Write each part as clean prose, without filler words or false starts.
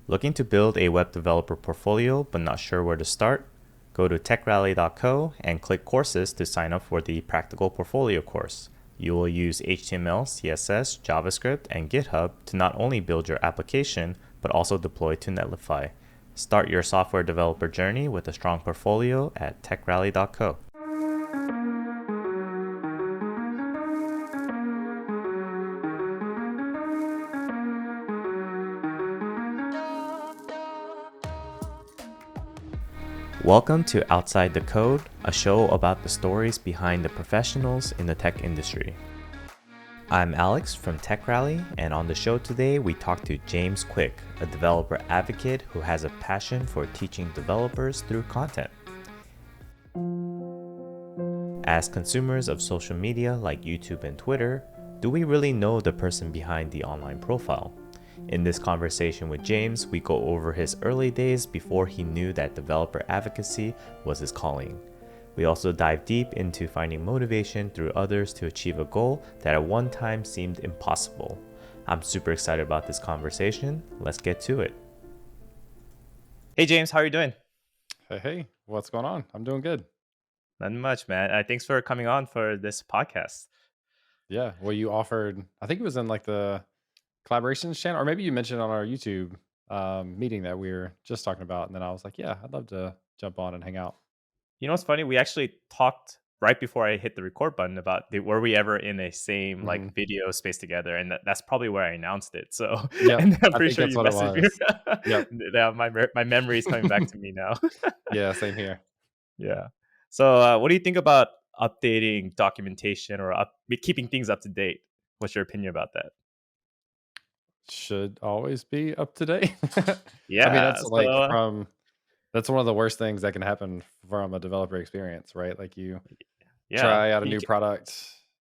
Looking to build a web developer portfolio but not sure where to start? Go to TechRally.co and click courses to sign up for the Practical Portfolio course. You will use HTML, CSS, JavaScript, and GitHub to not only build your application, but also deploy to Netlify. Start your software developer journey with a strong portfolio at TechRally.co. Welcome to Outside the Code, a show about the stories behind the professionals in the tech industry. I'm Alex from TechRally, and on the show today we talk to James Quick, a developer advocate who has a passion for teaching developers through content. As consumers of social media like YouTube and Twitter, do we really know the person behind the online profile? In this conversation with James, we go over his early days before he knew that developer advocacy was his calling. We also dive deep into finding motivation through others to achieve a goal that at one time seemed impossible. I'm super excited about this conversation. Let's get to it. Hey James, how are you doing? Hey, what's going on? I'm doing good. Not much, man. Thanks for coming on for this podcast. Yeah, well, you offered, I think it was in like the collaborations channel, or maybe you mentioned on our YouTube meeting that we were just talking about. And then I was like, yeah, I'd love to jump on and hang out. You know what's funny? We actually talked right before I hit the record button about were we ever in a same Mhm. video space together, and that's probably where I announced it. So, Yep, and I'm I pretty think sure that's you what it messaged me. was. Yep. Yeah, my memory is coming back to me now. Yeah, same here. Yeah. So, what do you think about updating documentation or keeping things up to date? What's your opinion about that? Should always be up to date. I mean, Yeah. that's like So, that's one of the worst things that can happen from a developer experience, right? Like you yeah. try out a You new product,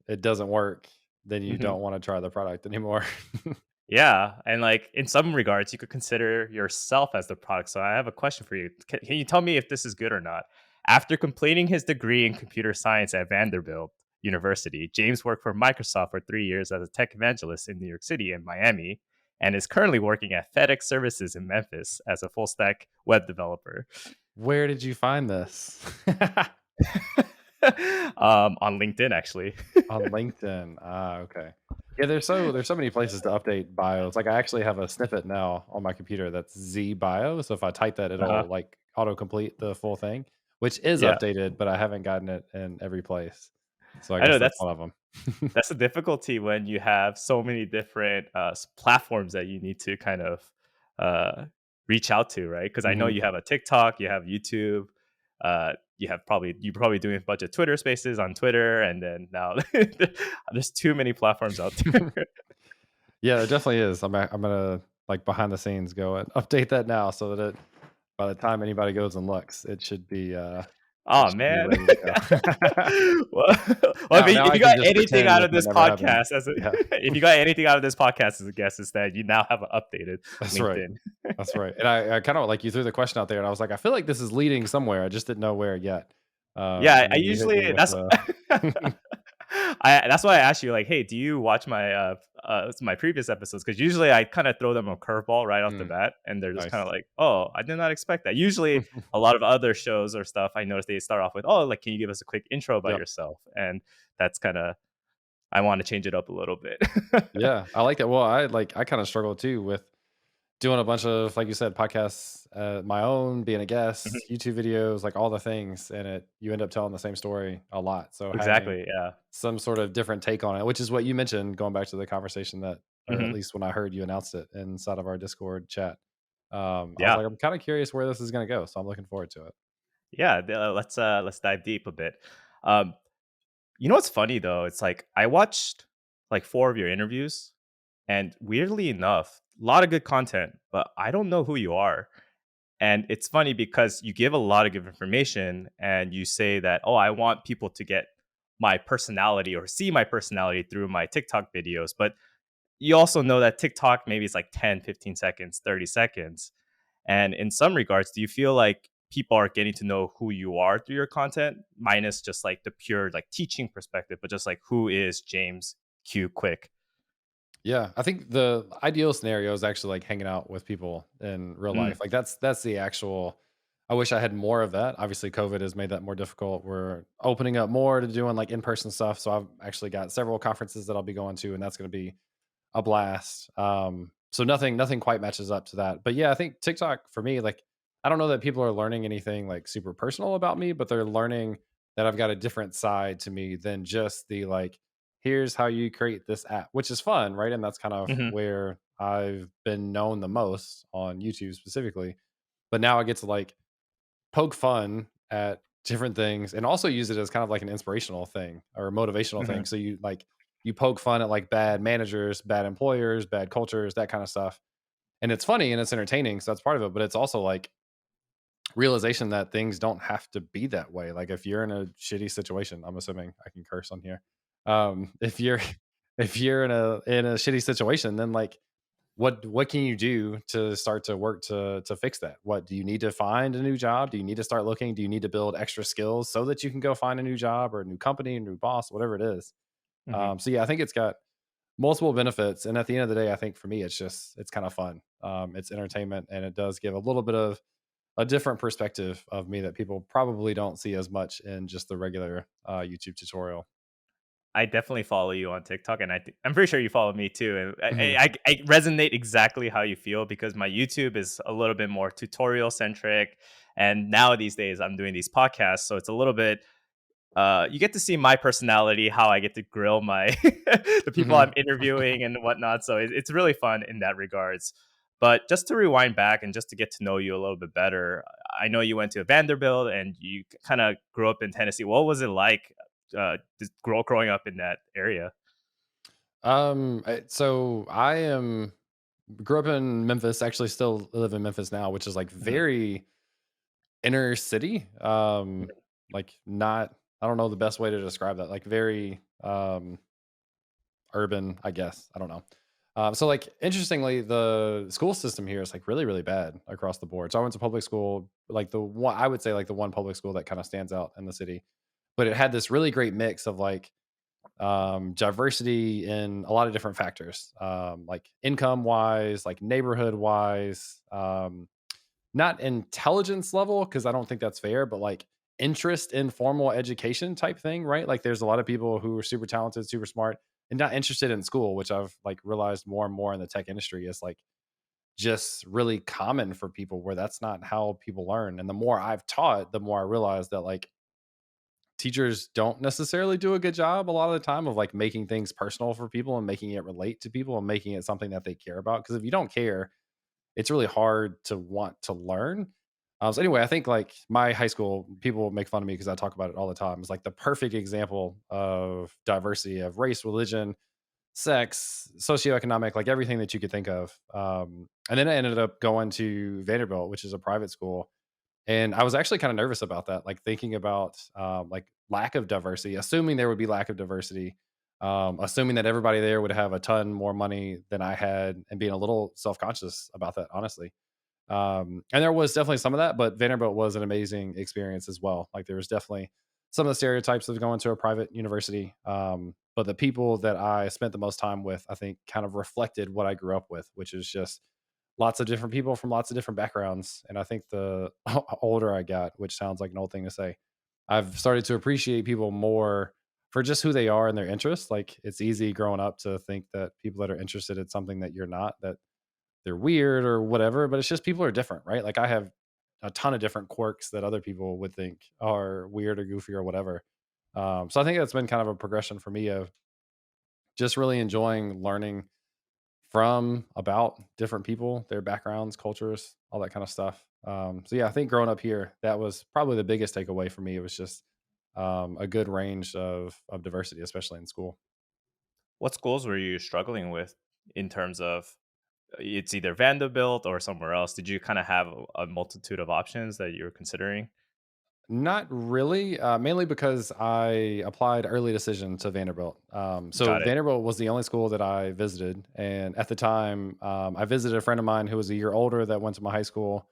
it doesn't work, then you can, don't want to try the product anymore. Yeah, and like in some regards, you could consider yourself as the product. So I have a question for you. Can you tell me if this is good or not? After completing his degree in computer science at Vanderbilt University, James worked for Microsoft for 3 years as a tech evangelist in New York City and Miami, and is currently working at FedEx Services in Memphis as a full stack web developer. Where did you find this? On LinkedIn, actually. On LinkedIn. Ah, okay. Yeah, there's so many places to update bios. Like I actually have a snippet now on my computer that's Z bio. So if I type that, Uh-huh. it'll like autocomplete the full thing, which is Yeah, updated, but I haven't gotten it in every place. So I I know guess that's that's one of them. that's the difficulty when you have so many different platforms that you need to kind of uh, reach out to, right? Because I know Hmm. you have a TikTok, you have YouTube, you're probably doing a bunch of Twitter Spaces on Twitter, and then now there's too many platforms out there. Yeah, it definitely is. I'm gonna like behind the scenes go and update that now so that by the time anybody goes and looks, it Oh should be man. ready to go. well, Now, if now I you can got just anything pretend out that of that this never happened. podcast Yeah. if you got anything out of this podcast as a guest, is that you now have an updated That's right. LinkedIn. That's right. And I kind of like you threw the question out there, and I was like, I feel like this is leading somewhere. I just didn't know where yet. Yeah, And I then you hit me usually with that's the. that's why I asked you, like, hey, do you watch my previous episodes? Because usually I kind of throw them a curveball right off the Mm, bat, and they're just kind of nice. like, oh, I did not expect that. Usually, a lot of other shows or stuff, I notice they start off with, oh, like, can you give us a quick intro about Yep. yourself? And that's kind of I want to change it up a little bit. Yeah, I like that. Well, I kind of struggle too with doing a bunch of, like you said, podcasts, my own, being a Mhm. guest, YouTube videos, like all the things, and you end up telling the same story a lot. So having Exactly. Yeah. some sort of different take on it, which is what you mentioned, going back to the conversation that, or at Hmm. least when I heard you announced it inside of our Discord chat, I was Yeah. like, I'm kind of curious where this is going to go, so I'm looking forward to it. Yeah. Let's dive deep a bit. Um, you know what's funny though? It's like I watched like 4 of your interviews, and weirdly enough, a lot of good content, but I don't know who you are. And it's funny because you give a lot of good information and you say that, oh, I want people to get my personality or see my personality through my TikTok videos. But you also know that TikTok maybe it's like 10, 15 seconds, 30 seconds. And in some regards, do you feel like people are getting to know who you are through your content, minus just like the pure like teaching perspective, but just like who is James Q Quick? Yeah, I think the ideal scenario is actually like hanging out with people in real life. Mm, Like that's the actual. I wish I had more of that. Obviously, COVID has made that more difficult. We're opening up more to doing like in person stuff. So I've actually got several conferences that I'll be going to, and that's going to be a blast. So nothing quite matches up to that. But yeah, I think TikTok for me, like I don't know that people are learning anything like super personal about me, but they're learning that I've got a different side to me than just the like, here's how you create this app, which is fun, right? And that's kind of mhm, where I've been known the most on YouTube specifically. But now I get to like poke fun at different things and also use it as kind of like an inspirational thing or a motivational thing. mhm, So you poke fun at like bad managers, bad employers, bad cultures, that kind of stuff. And it's funny and it's entertaining. So that's part of it. But it's also like realization that things don't have to be that way. Like if you're in a shitty situation, I'm assuming I can curse on here. If you're if you're in a shitty situation, then like what can you do to start to work to fix that? What do you need to find a new job? Do you need to start looking? Do you need to build extra skills so that you can go find a new job or a new company, a new boss, whatever it is? mhm. So yeah, I think it's got multiple benefits, and at the end of the day, I think for me, it's kind of fun. It's entertainment, and it does give a little bit of a different perspective of me that people probably don't see as much in just the regular YouTube tutorial. I definitely follow you on TikTok, and I'm pretty sure you follow me too. And Mhm. I resonate exactly how you feel because my YouTube is a little bit more tutorial centric, and now these days I'm doing these podcasts, so it's a little bit you get to see my personality, how I get to grill my the people Mhm. I'm interviewing and whatnot. So it's really fun in that regards. But just to rewind back and just to get to know you a little bit better, I know you went to Vanderbilt and you kind of grew up in Tennessee. What was it like just growing up in that area? So I am grew up in Memphis. Actually, still live in Memphis now, which is like Mhm, very inner city. mhm, Like not. I don't know the best way to describe that. Like very urban, I guess. I don't know. So like interestingly, the school system here is like really, really bad across the board. So I went to public school, like the one I would say like the one public school that kind of stands out in the city. But it had this really great mix of like diversity in a lot of different factors, like income wise, like neighborhood wise, not intelligence level, because I don't think that's fair, but like interest in formal education type thing, right? Like there's a lot of people who are super talented, super smart, and not interested in school, which I've like realized more and more in the tech industry is like just really common for people where that's not how people learn. And the more I've taught, the more I realize that like teachers don't necessarily do a good job a lot of the time of like making things personal for people and making it relate to people and making it something that they care about. Because if you don't care, it's really hard to want to learn. So anyway, I think like my high school, people make fun of me because I talk about it all the time. It's like the perfect example of diversity of race, religion, sex, socioeconomic, like everything that you could think of. And then I ended up going to Vanderbilt, which is a private school, and I was actually kind of nervous about that, like thinking about like lack of diversity, assuming there would be lack of diversity, assuming that everybody there would have a ton more money than I had, and being a little self conscious about that, honestly. And there was definitely some of that, but Vanderbilt was an amazing experience as well. Like there was definitely some of the stereotypes of going to a private university. But the people that I spent the most time with, I think, kind of reflected what I grew up with, which is just lots of different people from lots of different backgrounds. And I think the older I got, which sounds like an old thing to say, I've started to appreciate people more for just who they are and their interests. Like it's easy growing up to think that people that are interested in something that you're not, that they're weird or whatever, but it's just people are different, right? Like I have a ton of different quirks that other people would think are weird or goofy or whatever. So I think that's been kind of a progression for me of just really enjoying learning from about different people, their backgrounds, cultures, all that kind of stuff. So yeah, I think growing up here, that was probably the biggest takeaway for me. It was just a good range of diversity, especially in school. What schools were you struggling with in terms of it's either Vanderbilt or somewhere else? Did you kind of have a multitude of options that you were considering? Not really, mainly because I applied early decision to Vanderbilt. So Got it. Vanderbilt was the only school that I visited, and at the time, I visited a friend of mine who was a year older that went to my high school,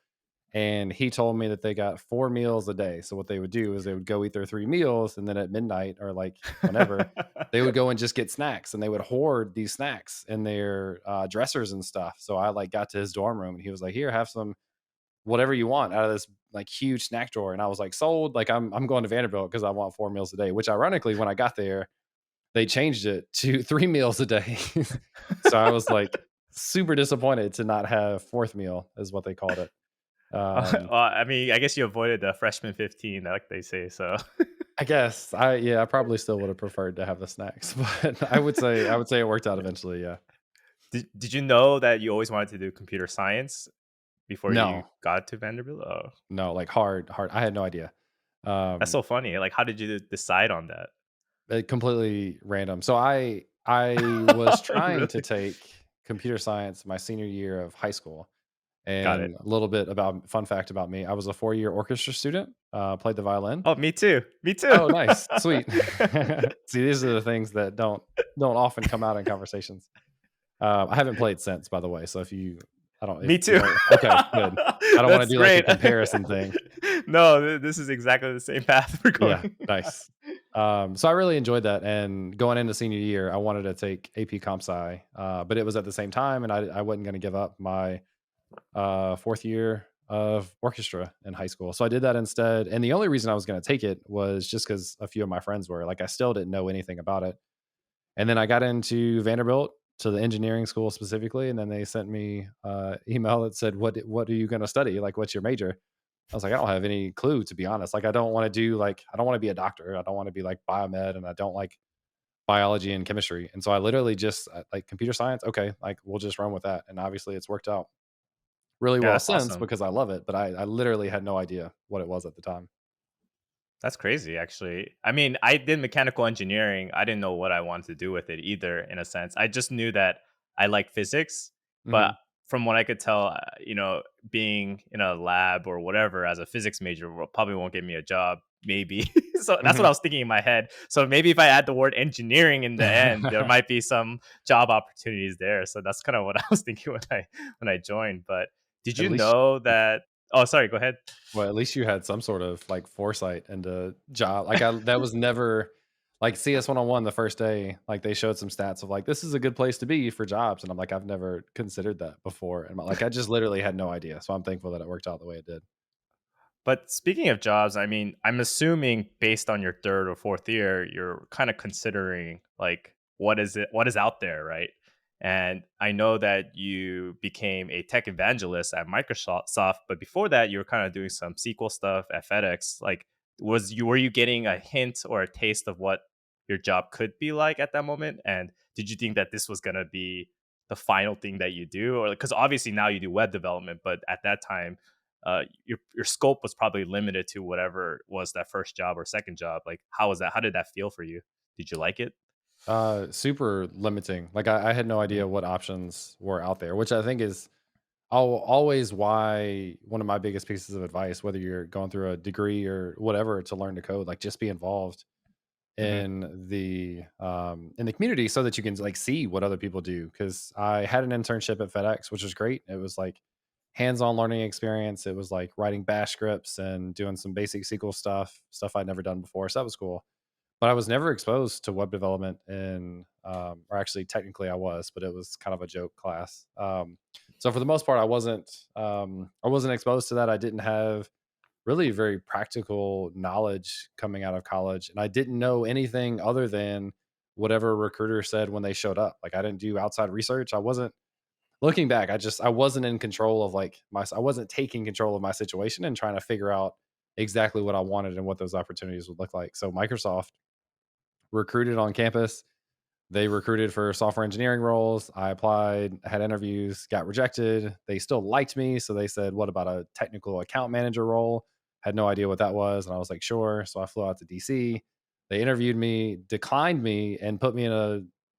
and he told me that they got 4 meals a day. So what they would do is they would go eat their 3 meals, and then at midnight or, like, whenever, they would go and just get snacks, and they would hoard these snacks in their, dressers and stuff. So I, like, got to his dorm room, and he was like, "Here, have some whatever you want out of this, like, huge snack drawer." And I was like, "Sold." Like, I'm going to Vanderbilt because I want 4 meals a day, which ironically, when I got there, they changed it to 3 meals a day. So I was, like, super disappointed to not have 4th meal is what they called it. Well, I mean, I guess you avoided the freshman 15, like they say. So, I guess I probably still would have preferred to have the snacks, but I would say it worked out eventually, yeah. did you know that you always wanted to do computer science before you No, got to Vanderbilt? Oh, no, like, hard I had no idea. that's Um, so funny. Like, how did you decide on that? completely random. So I was trying to Really? take computer science my senior year of high school, Got it. and a little bit about fun fact about me, I was a 4-year orchestra student, played the violin. Oh, me too. Me too. Oh, nice, sweet. See, these are the things that don't often come out in conversations. I haven't played since, by the way. So if you, I don't, if Me you too. don't, okay, good. I don't want to That's do like a great. comparison thing. No, this is exactly the same path we're Yeah, going. nice. So I really enjoyed that. And going into senior year, I wanted to take AP Comp Sci, but it was at the same time, and I wasn't going to give up my 4th year of orchestra in high school. So I did that instead. And the only reason I was going to take it was just because a few of my friends were like, I still didn't know anything about it. And then I got into Vanderbilt to the engineering school specifically, and then they sent me email that said, What are you going to study? Like, what's your major?" I was like, "I don't have any clue, to be honest. Like, I don't want to do like I don't want to be a doctor. I don't want to be like biomed, and I don't like biology and chemistry." And so I literally just like computer science. Okay, like we'll just run with that. And obviously, it's worked out really Yeah, well that's since awesome. because I love it. But I literally had no idea what it was at the time. That's crazy, actually. I mean, I did mechanical engineering. I didn't know what I wanted to do with it either, in a sense. I just knew that I like physics, but Hmm. from what I could tell, being in a lab or whatever as a physics major probably won't get me a job. Maybe. So that's what Hmm. I was thinking in my head. So maybe if I add the word engineering in the end, there might be some job opportunities there. So that's kind of what I was thinking when I joined. But did At you least know that? Oh, sorry. Go ahead. Well, at least you had some sort of, like, foresight into job like, I that was never like, CS 101 the first day, like, they showed some stats of, like, "This is a good place to be for jobs," and I'm like, "I've never considered that before," and, like, I just literally had no idea, so I'm thankful that it worked out the way it did. But speaking of jobs, I mean, I'm assuming based on your third or fourth year, you're kind of considering like what is out there, right? And I know that you became a tech evangelist at Microsoft, but before that, you were kind of doing some SQL stuff at FedEx. Like, were you getting a hint or a taste of what your job could be like at that moment? And did you think that this was gonna be the final thing that you do, or because obviously now you do web development, but at that time your scope was probably limited to whatever was that first job or second job. Like, how was that? How did that feel for you? Did you like it? Super limiting, like, I had no Mhm, idea what options were out there, which I think is always why one of my biggest pieces of advice, whether you're going through a degree or whatever to learn to code, like, just be involved mhm. in the community so that you can like see what other people do. Because I had an internship at FedEx, which was great. It was like hands-on learning experience. It was like writing bash scripts and doing some basic SQL stuff I'd never done before, so that was cool. But I was never exposed to web development in or actually technically I was, but it was kind of a joke class. So for the most part I wasn't exposed to that. I didn't have really very practical knowledge coming out of college, and I didn't know anything other than whatever a recruiter said when they showed up. Like, I didn't do outside research. I wasn't looking back, I wasn't in control of, like, I wasn't taking control of my situation and trying to figure out exactly what I wanted and what those opportunities would look like. So Microsoft recruited on campus. They recruited for software engineering roles. I applied, had interviews, got rejected. They still liked me. So they said, "What about a technical account manager role?" Had no idea what that was. And I was like, "Sure." So I flew out to DC. They interviewed me, declined me, and put me in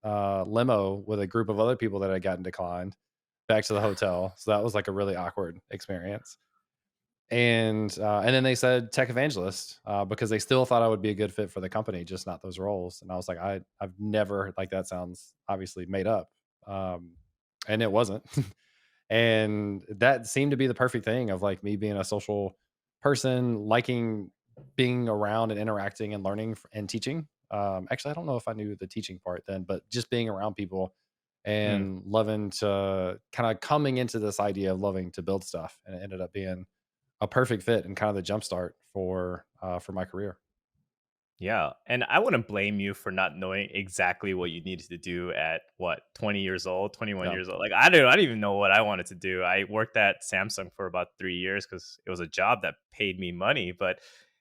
a limo with a group of other people that had gotten declined back to the hotel. So that was like a really awkward experience. And then they said tech evangelist because they still thought I would be a good fit for the company, just not those roles. And I was like, I've never like that sounds obviously made up, and it wasn't. And that seemed to be the perfect thing of like me being a social person, liking being around and interacting and learning and teaching. Actually, I don't know if I knew the teaching part then, but just being around people Mm. and loving to kind of coming into this idea of loving to build stuff. And it ended up being a perfect fit and kind of the jumpstart for my career. Yeah, and I wouldn't blame you for not knowing exactly what you needed to do at what 20 years old, 21 Yeah. years old. Like I didn't even know what I wanted to do. I worked at Samsung for about 3 years cuz it was a job that paid me money, but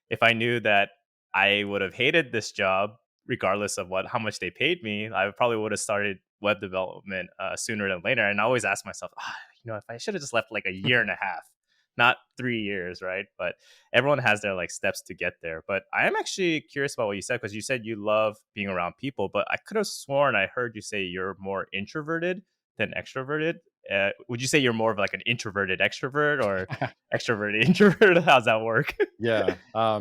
if I knew that I would have hated this job regardless of what how much they paid me, I probably would have started web development sooner than later. And I always ask myself, if I should have just left like a year and a half, not 3 years, right? But everyone has their like steps to get there. But I am actually curious about what you said because you said you love being around people, but I could have sworn I heard you say you're more introverted than extroverted. Would you say you're more of like an introverted extrovert or extroverted introvert? How's that work? Yeah,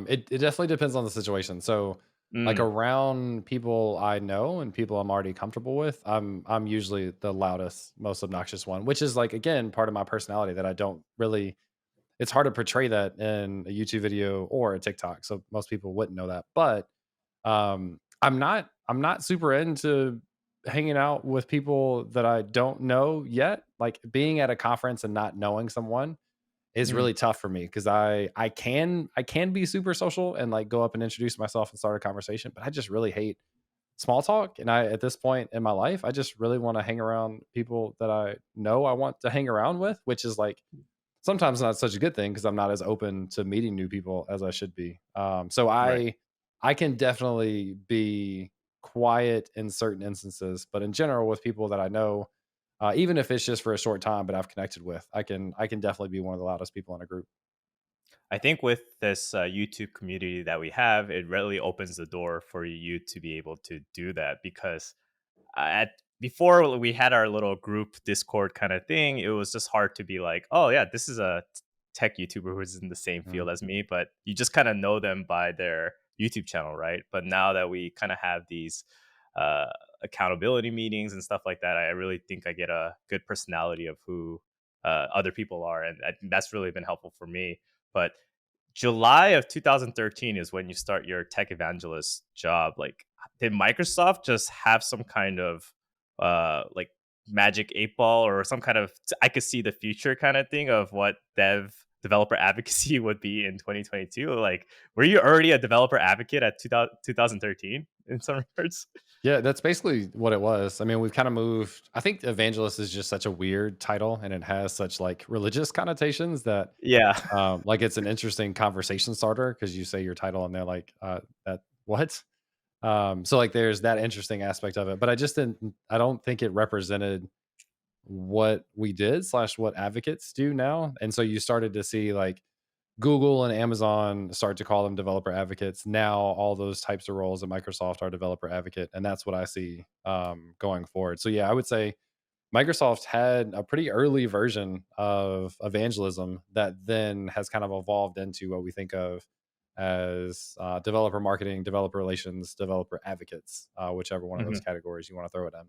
it definitely depends on the situation. So, like Mm, around people I know and people I'm already comfortable with, I'm usually the loudest, most obnoxious one, which is like again part of my personality that I don't really. It's hard to portray that in a YouTube video or a TikTok, so most people wouldn't know that. But I'm not super into hanging out with people that I don't know yet. Like being at a conference and not knowing someone is mm, really tough for me because I can be super social and like go up and introduce myself and start a conversation, but I just really hate small talk. And I at this point in my life, I just really want to hang around people that I know I want to hang around with, which is like sometimes not such a good thing because I'm not as open to meeting new people as I should be. So right. I can definitely be quiet in certain instances, but in general, with people that I know, even if it's just for a short time, but I've connected with, I can definitely be one of the loudest people in a group. I think with this YouTube community that we have, it really opens the door for you to be able to do that because at before we had our little group Discord kind of thing, it was just hard to be like, oh yeah, this is a tech YouTuber who's in the same field Mhm. as me, but you just kind of know them by their YouTube channel, right? But now that we kind of have these uh, accountability meetings and stuff like that, I really think I get a good personality of who other people are, and that's really been helpful for me. But July of 2013 is when you start your tech evangelist job. Like, did Microsoft just have some kind of like magic 8 ball or some kind of I could see the future kind of thing of what developer advocacy would be in 2022? Like, were you already a developer advocate at 2013 in some regards? Yeah, that's basically what it was. I mean, we've kind of moved. I think evangelist is just such a weird title, and it has such like religious connotations that Yeah. like it's an interesting conversation starter because you say your title and they're like, that what? So like there's that interesting aspect of it, but I don't think it represented what we did slash what advocates do now. And so you started to see like Google and Amazon start to call them developer advocates. Now all those types of roles at Microsoft are developer advocate. And that's what I see going forward. So yeah, I would say Microsoft had a pretty early version of evangelism that then has kind of evolved into what we think of as developer marketing, developer relations, developer advocates, whichever one of those Mhm. categories you want to throw it in.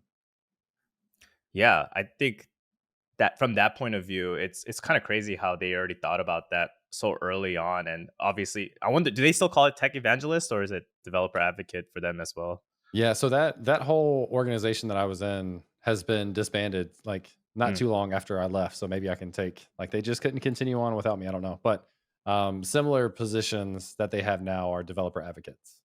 Yeah, I think that from that point of view, it's kind of crazy how they already thought about that so early on. And obviously, I wonder, do they still call it tech evangelist or is it developer advocate for them as well? Yeah, so that whole organization that I was in has been disbanded like not Mm, too long after I left. So maybe I can take like they just couldn't continue on without me. I don't know, but similar positions that they have now are developer advocates.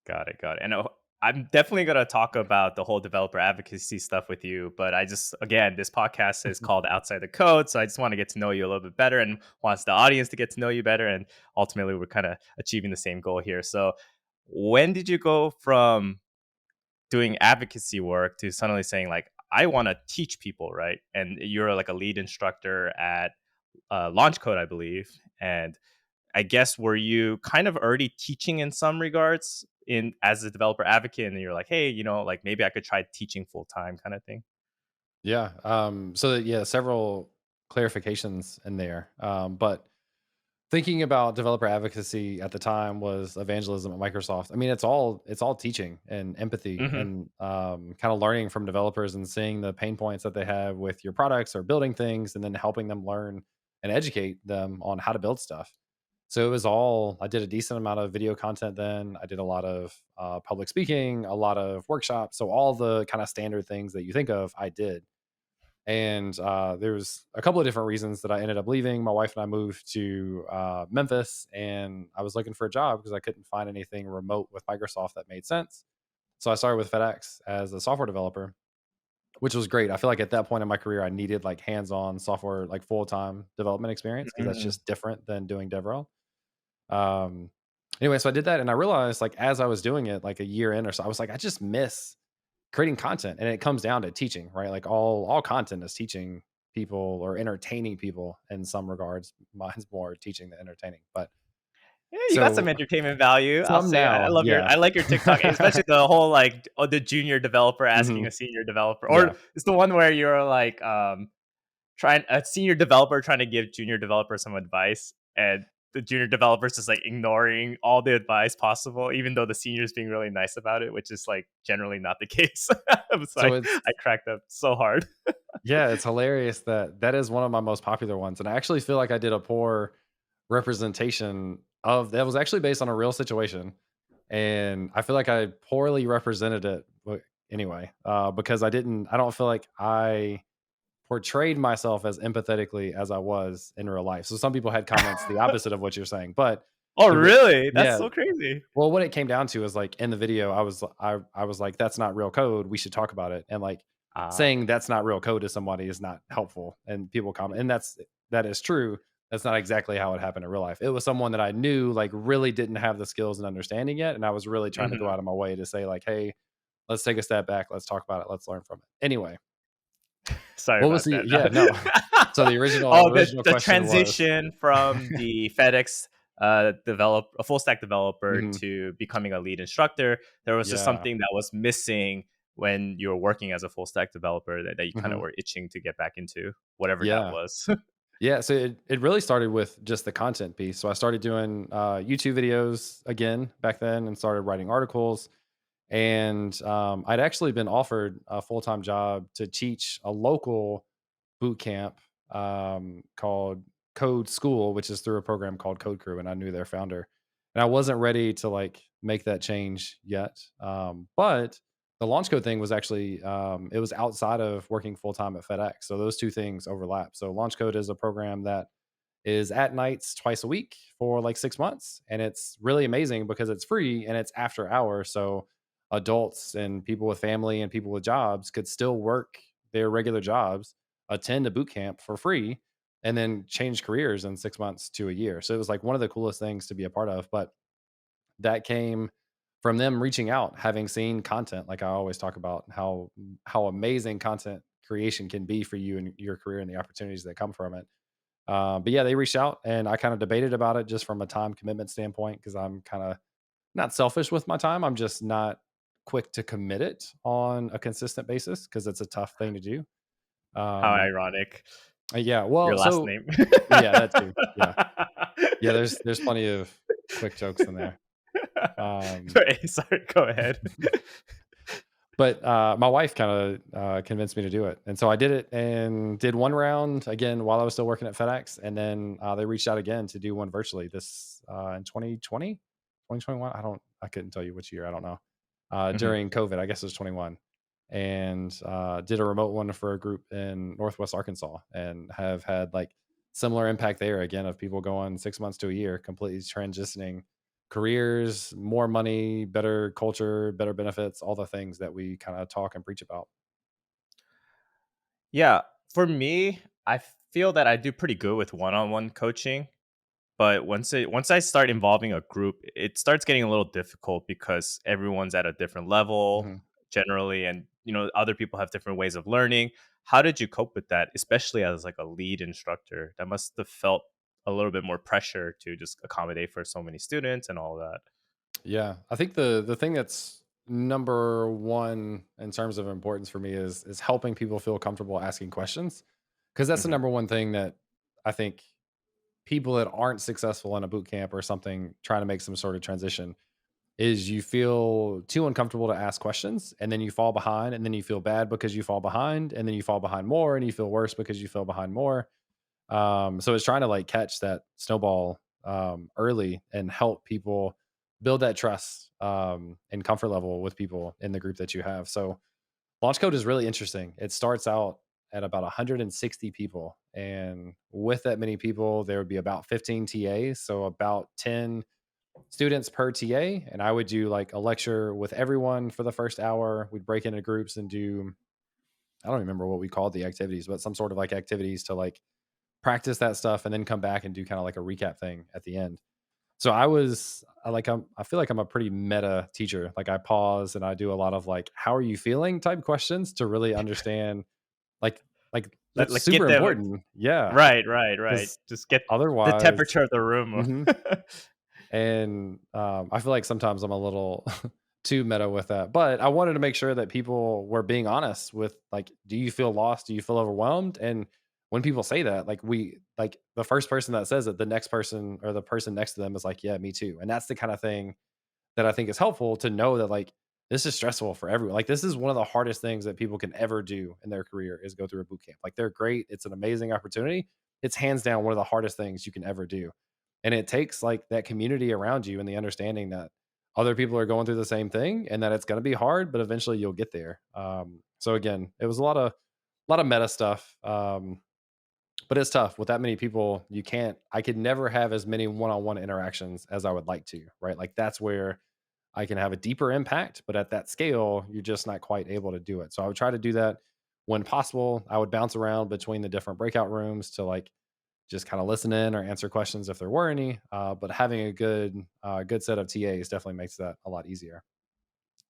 got it, got it. And I'm definitely gonna talk about the whole developer advocacy stuff with you, but I just again, this podcast is called Outside the Code, so I just want to get to know you a little bit better and wants the audience to get to know you better. And ultimately, we're kind of achieving the same goal here. So, when did you go from doing advocacy work to suddenly saying like I want to teach people, right? And you're like a lead instructor at Launch Code, I believe. And I guess were you kind of already teaching in some regards in as a developer advocate, and you're like, hey, like maybe I could try teaching full time, kind of thing. Yeah. So yeah, several clarifications in there. But Thinking about developer advocacy at the time was evangelism at Microsoft. I mean, it's all teaching and empathy Mhm. and kind of learning from developers and seeing the pain points that they have with your products or building things, and then helping them learn and educate them on how to build stuff. So it was all. I did a decent amount of video content then. I did a lot of public speaking, a lot of workshops. So all the kind of standard things that you think of, I did. And there's a couple of different reasons that I ended up leaving. My wife and I moved to Memphis, and I was looking for a job because I couldn't find anything remote with Microsoft that made sense. So I started with FedEx as a software developer, which was great. I feel like at that point in my career, I needed like hands-on software, like full-time development experience, because that's Mhm. just different than doing DevRel. Um, anyway, so I did that, and I realized like as I was doing it, like a year in or so, I was like, I just miss creating content, and it comes down to teaching, right? Like all content is teaching people or entertaining people in some regards. Mine's more teaching than entertaining, but Yeah, you got some so entertainment value. I'll some say I now, love your yeah. I like your TikTok, especially the whole like the junior developer asking Hmm. a senior developer, or Yeah. it's the one where you're like trying a senior developer trying to give junior developer some advice, and the junior developer's just like ignoring all the advice possible, even though the senior's being really nice about it, which is like generally not the case. It's So like it's I cracked up so hard. Yeah, it's hilarious that that is one of my most popular ones, and I actually feel like I did a poor representation of that. Was actually based on a real situation, and I feel like I poorly represented it. But anyway, because I don't feel like I portrayed myself as empathetically as I was in real life. So some people had comments the opposite of what you're saying, but Oh, the re- really? That's yeah, so crazy. well, what it came down to is like in the video, I was like, "That's not real code. We should talk about it." And like Ah. saying that's not real code to somebody is not helpful. And people comment, and that is true. That's not exactly how it happened in real life. It was someone that I knew like really didn't have the skills and understanding yet, and I was really trying to go Mhm. out of my way to say like, "Hey, let's take a step back. Let's talk about it. Let's learn from it." Anyway, Sorry what was about the that. yeah no? So the Oh, original the question was, transition from the FedEx a full stack developer mhm, to becoming a lead instructor. There was just yeah, something that was missing when you were working as a full stack developer that you kind of mhm, were itching to get back into, whatever that yeah. was. Yeah, so it really started with just the content piece. So I started doing YouTube videos again back then, and started writing articles. And I'd actually been offered a full time job to teach a local boot camp called Code School, which is through a program called Code Crew, and I knew their founder. And I wasn't ready to like make that change yet, but the launch code thing was actually it was outside of working full time at FedEx, so those two things overlap. So launch code is a program that is at nights twice a week for like 6 months, and it's really amazing because it's free and it's after hours. So adults and people with family and people with jobs could still work their regular jobs, attend a boot camp for free, and then change careers in 6 months to a year. So it was like one of the coolest things to be a part of. But that came from them reaching out, having seen content. Like I always talk about how amazing content creation can be for you and your career and the opportunities that come from it. But yeah, they reached out, and I kind of debated about it just from a time commitment standpoint, because I'm kind of not selfish with my time. I'm just not quick to commit it on a consistent basis because it's a tough thing to do. How Um, ironic. yeah, Your well, last so name. yeah, that too. Yeah, yeah. There's plenty of quick jokes in there. Um, Sorry, go ahead. But, my wife kinda, convinced me to do it, and so I did it and did 1 round again while I was still working at FedEx, and then, they reached out again to do one virtually this, in 2020? 2021? I couldn't tell you which year, I don't know. Mhm. During COVID, I guess it was 21, and, did a remote one for a group in Northwest Arkansas, and have had, like, similar impact there again of people going 6 months to a year, completely transitioning careers, more money, better culture, better benefits, all the things that we kind of talk and preach about. Yeah, for me, I feel that I do pretty good with one-on-one coaching. But once I start involving a group, it starts getting a little difficult because everyone's at a different level Mhm. generally, and other people have different ways of learning. How did you cope with that, especially as like a lead instructor? That must have felt a little bit more pressure to just accommodate for so many students and all that. Yeah, I think the thing that's number one in terms of importance for me is helping people feel comfortable asking questions, because that's the Mhm. number one thing that I think people that aren't successful in a boot camp or something trying to make some sort of transition is you feel too uncomfortable to ask questions and then you fall behind and then you feel bad because you fall behind and then you fall behind more and you feel worse because you fell behind more. So it's trying to like catch that snowball early and help people build that trust and comfort level with people in the group that you have. So launch code is really interesting. It starts out at about 160 people. And with that many people, there would be about 15 TAs. So about 10 students per TA. And I would do like a lecture with everyone for the first hour. We'd break into groups and do, I don't remember what we called the activities, but some sort of like activities to like practice that stuff and then come back and do kind of like a recap thing at the end. So I feel like I'm a pretty meta teacher. Like I pause and I do a lot of like, how are you feeling type questions to really understand like that's Like super get them important. Yeah. right, right, right. Because Just get the otherwise, temperature of the room. mhm. And I feel like sometimes I'm a little too meta with that. But I wanted to make sure that people were being honest with like, do you feel lost? Do you feel overwhelmed? And when people say that, like the first person that says it, the next person or the person next to them is like, yeah, me too. And that's the kind of thing that I think is helpful to know that like this is stressful for everyone. Like this is one of the hardest things that people can ever do in their career is go through a boot camp. Like they're great. It's an amazing opportunity. It's hands down one of the hardest things you can ever do. And it takes like that community around you and the understanding that other people are going through the same thing and that it's going to be hard, but eventually you'll get there. So again, it was a lot of meta stuff. But it's tough with that many people. I could never have as many one-on-one interactions as I would like to, right? Like that's where I can have a deeper impact, but at that scale, you're just not quite able to do it. So I would try to do that when possible. I would bounce around between the different breakout rooms to like just kind of listen in or answer questions if there were any. But having a good set of TAs definitely makes that a lot easier.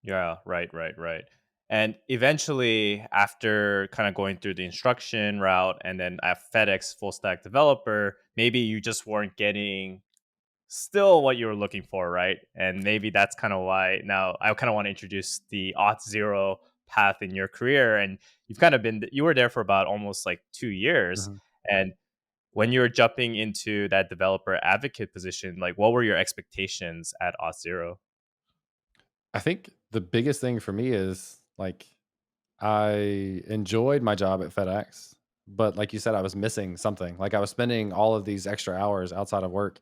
Yeah, right, right, right. And eventually, after kind of going through the instruction route and then at FedEx full stack developer, maybe you just weren't getting still what you were looking for, right? And maybe that's kind of why now I kind of want to introduce the auth zero path in your career. And you were there for about almost like 2 years. Mhm. And when you were jumping into that developer advocate position, like what were your expectations at auth zero? I think the biggest thing for me is like I enjoyed my job at FedEx, but like you said, I was missing something. Like I was spending all of these extra hours outside of work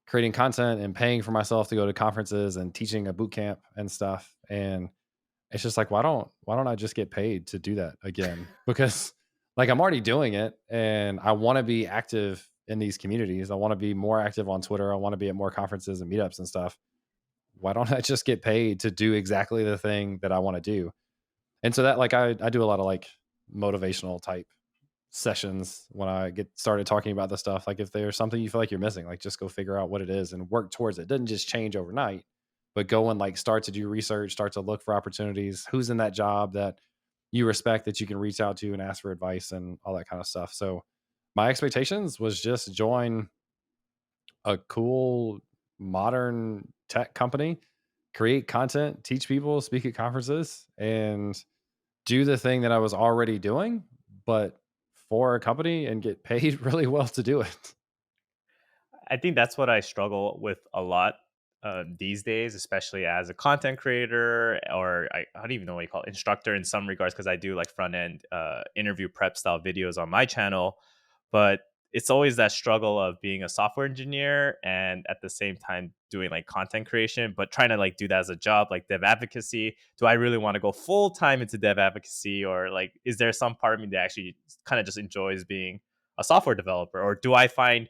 creating content and paying for myself to go to conferences and teaching a boot camp and stuff. And it's just like, why don't I just get paid to do that again? Because like I'm already doing it and I want to be active in these communities. I want to be more active on Twitter. I want to be at more conferences and meetups and stuff. Why don't I just get paid to do exactly the thing that I want to do? And so that like I do a lot of like motivational type sessions when I get started talking about this stuff. Like if there's something you feel like you're missing, like just go figure out what it is and work towards it. It doesn't just change overnight, but go and like start to do research, start to look for opportunities. Who's in that job that you respect that you can reach out to and ask for advice and all that kind of stuff. So my expectations was just join a cool modern tech company, create content, teach people, speak at conferences, and do the thing that I was already doing, but for a company and get paid really well to do it. I think that's what I struggle with a lot these days, especially as a content creator, or I don't even know what you call it, instructor in some regards, because I do like front end interview prep style videos on my channel. But it's always that struggle of being a software engineer and at the same time doing like content creation, but trying to like do that as a job, like dev advocacy. Do I really want to go full time into dev advocacy, or like is there some part of me that actually kind of just enjoys being a software developer, or do I find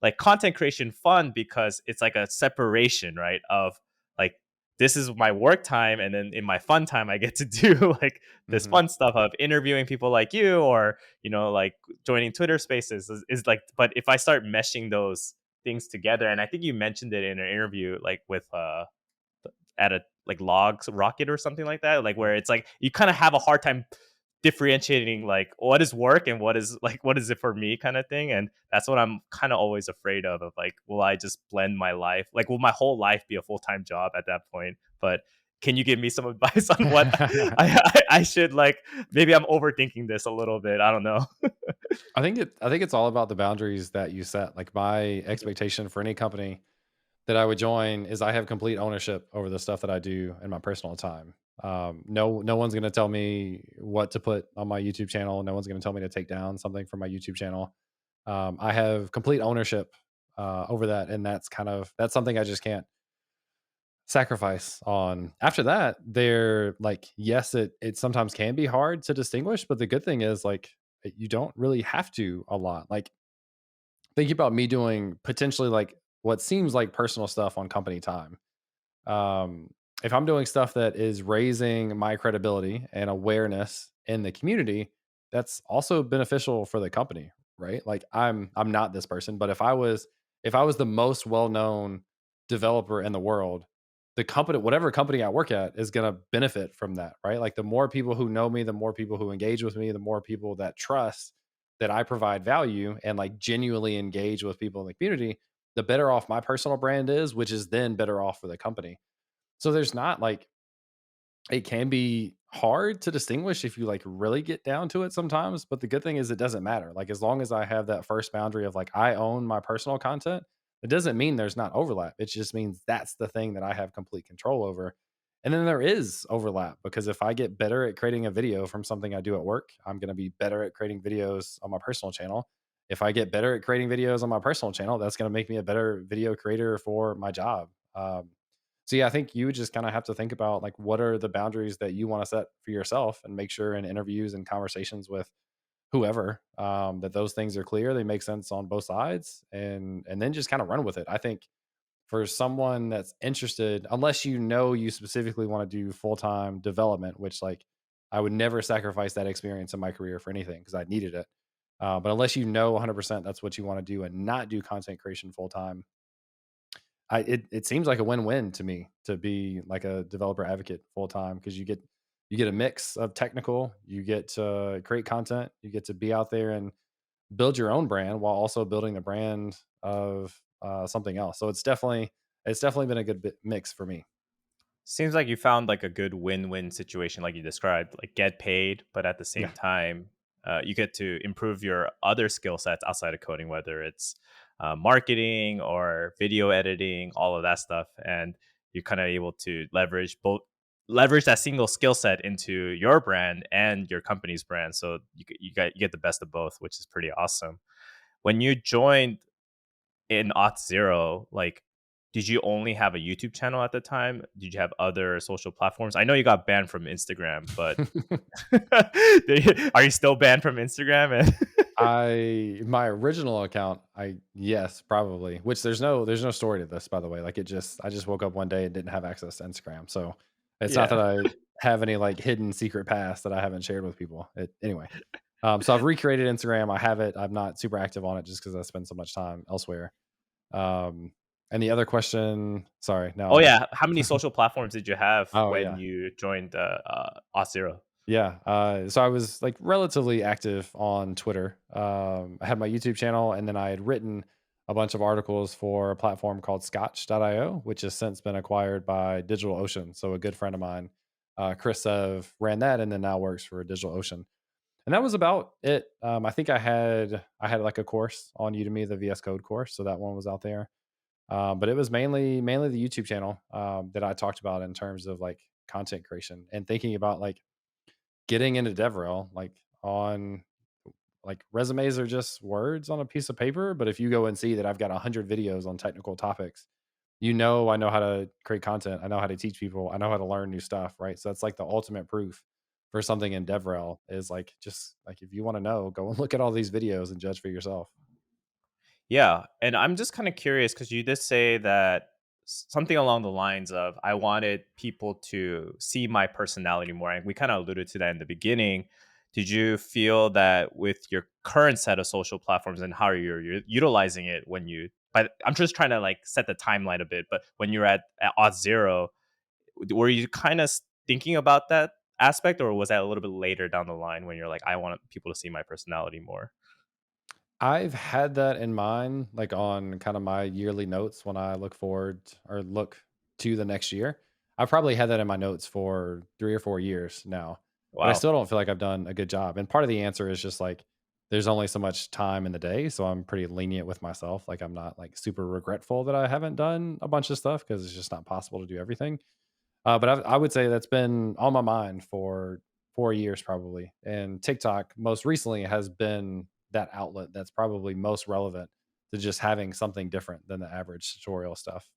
like content creation fun because it's like a separation, right? Of like this is my work time, and then in my fun time, I get to do like this Mhm, fun stuff of interviewing people like you, or like joining Twitter Spaces is like. But if I start meshing those things together, and I think you mentioned it in an interview, like with at a like logs rocket or something like that, like where it's like you kind of have a hard time differentiating like what is work and what is it for me kind of thing. And that's what I'm kind of always afraid of like will I just blend my life, like will my whole life be a full-time job at that point? But Can you give me some advice on what I should like? Maybe I'm overthinking this a little bit. I don't know. I think it's all about the boundaries that you set. Like my expectation for any company that I would join is I have complete ownership over the stuff that I do in my personal time. No one's going to tell me what to put on my YouTube channel. No one's going to tell me to take down something from my YouTube channel. I have complete ownership over that, and that's something I just can't sacrifice on. After that, they're like, yes, it sometimes can be hard to distinguish, but the good thing is like you don't really have to a lot. Like think about me doing potentially like what seems like personal stuff on company time. um, if I'm doing stuff that is raising my credibility and awareness in the community, that's also beneficial for the company, right? Like I'm not this person, but if I was the most well-known developer in the world, the company, whatever company I work at, is going to benefit from that, right? Like the more people who know me, the more people who engage with me, the more people that trust that I provide value and like genuinely engage with people in the community, the better off my personal brand is, which is then better off for the company. So there's not like it can be hard to distinguish if you like really get down to it sometimes, but the good thing is it doesn't matter. Like as long as I have that first boundary of like I own my personal content, it doesn't mean there's not overlap. It just means that's the thing that I have complete control over. And then there is overlap because if I get better at creating a video from something I do at work, I'm going to be better at creating videos on my personal channel. If I get better at creating videos on my personal channel, that's going to make me a better video creator for my job. So yeah, I think you would just kind of have to think about like what are the boundaries that you want to set for yourself and make sure in interviews and conversations with whoever that those things are clear, they make sense on both sides, and then just kind of run with it. I think for someone that's interested, unless you know you specifically want to do full-time development, which like I would never sacrifice that experience in my career for anything because I needed it. But unless you know 100% that's what you want to do and not do content creation full time, it seems like a win-win to me to be like a developer advocate full time because you get a mix of technical, you get to create content, you get to be out there and build your own brand while also building the brand of something else. So it's definitely been a good mix for me. Seems like you found like a good win-win situation, like you described, like get paid, but at the Yeah. same time, you get to improve your other skill sets outside of coding, whether it's marketing or video editing, all of that stuff, and you're kind of able to leverage that single skill set into your brand and your company's brand. So you get the best of both, which is pretty awesome. When you joined in aught zero, like, did you only have a YouTube channel at the time? Did you have other social platforms? I know you got banned from Instagram, but are you still banned from Instagram? And I my original account, I yes, probably. Which there's no story to this, by the way. Like I just woke up one day and didn't have access to Instagram. So it's not that yeah. I have any like hidden secret past that I haven't shared with people. Anyway. So I've recreated Instagram. I have it. I'm not super active on it just because I spend so much time elsewhere. Um, and the other question, sorry, now Oh I'm yeah. How many social platforms did you have oh when yeah. you joined auth zero? Yeah, so I was like relatively active on Twitter. I had my YouTube channel, and then I had written a bunch of articles for a platform called Scotch.io, which has since been acquired by DigitalOcean. So a good friend of mine, Chris Sev, ran that, and then now works for DigitalOcean. And that was about it. I had like a course on Udemy, the VS Code course, so that one was out there. But it was mainly the YouTube channel that I talked about in terms of like content creation and thinking about like getting into DevRel, like on like resumes are just words on a piece of paper, but if you go and see that I've got 100 videos on technical topics, I know how to create content, I know how to teach people, I know how to learn new stuff, right? So that's like the ultimate proof for something in DevRel is like just like if you want to know, go and look at all these videos and judge for yourself. Yeah, and I'm just kind of curious because you did say that something along the lines of I wanted people to see my personality more, and we kind of alluded to that in the beginning. Did you feel that with your current set of social platforms and how you're utilizing it when you? But I'm just trying to like set the timeline a bit. But when you're at auth zero, were you kind of thinking about that aspect, or was that a little bit later down the line when you're like, I want people to see my personality more? I've had that in mind, like on kind of my yearly notes when I look forward or look to the next year. I've probably had that in my notes for 3 or 4 years now, but I Wow. still don't feel like I've done a good job, and part of the answer is just, like, there's only so much time in the day, so I'm pretty lenient with myself, like, I'm not, like, super regretful that I haven't done a bunch of stuff because it's just not possible to do everything. But I would say that's been on my mind for 4 years probably, and TikTok most recently has been that outlet that's probably most relevant to just having something different than the average tutorial stuff.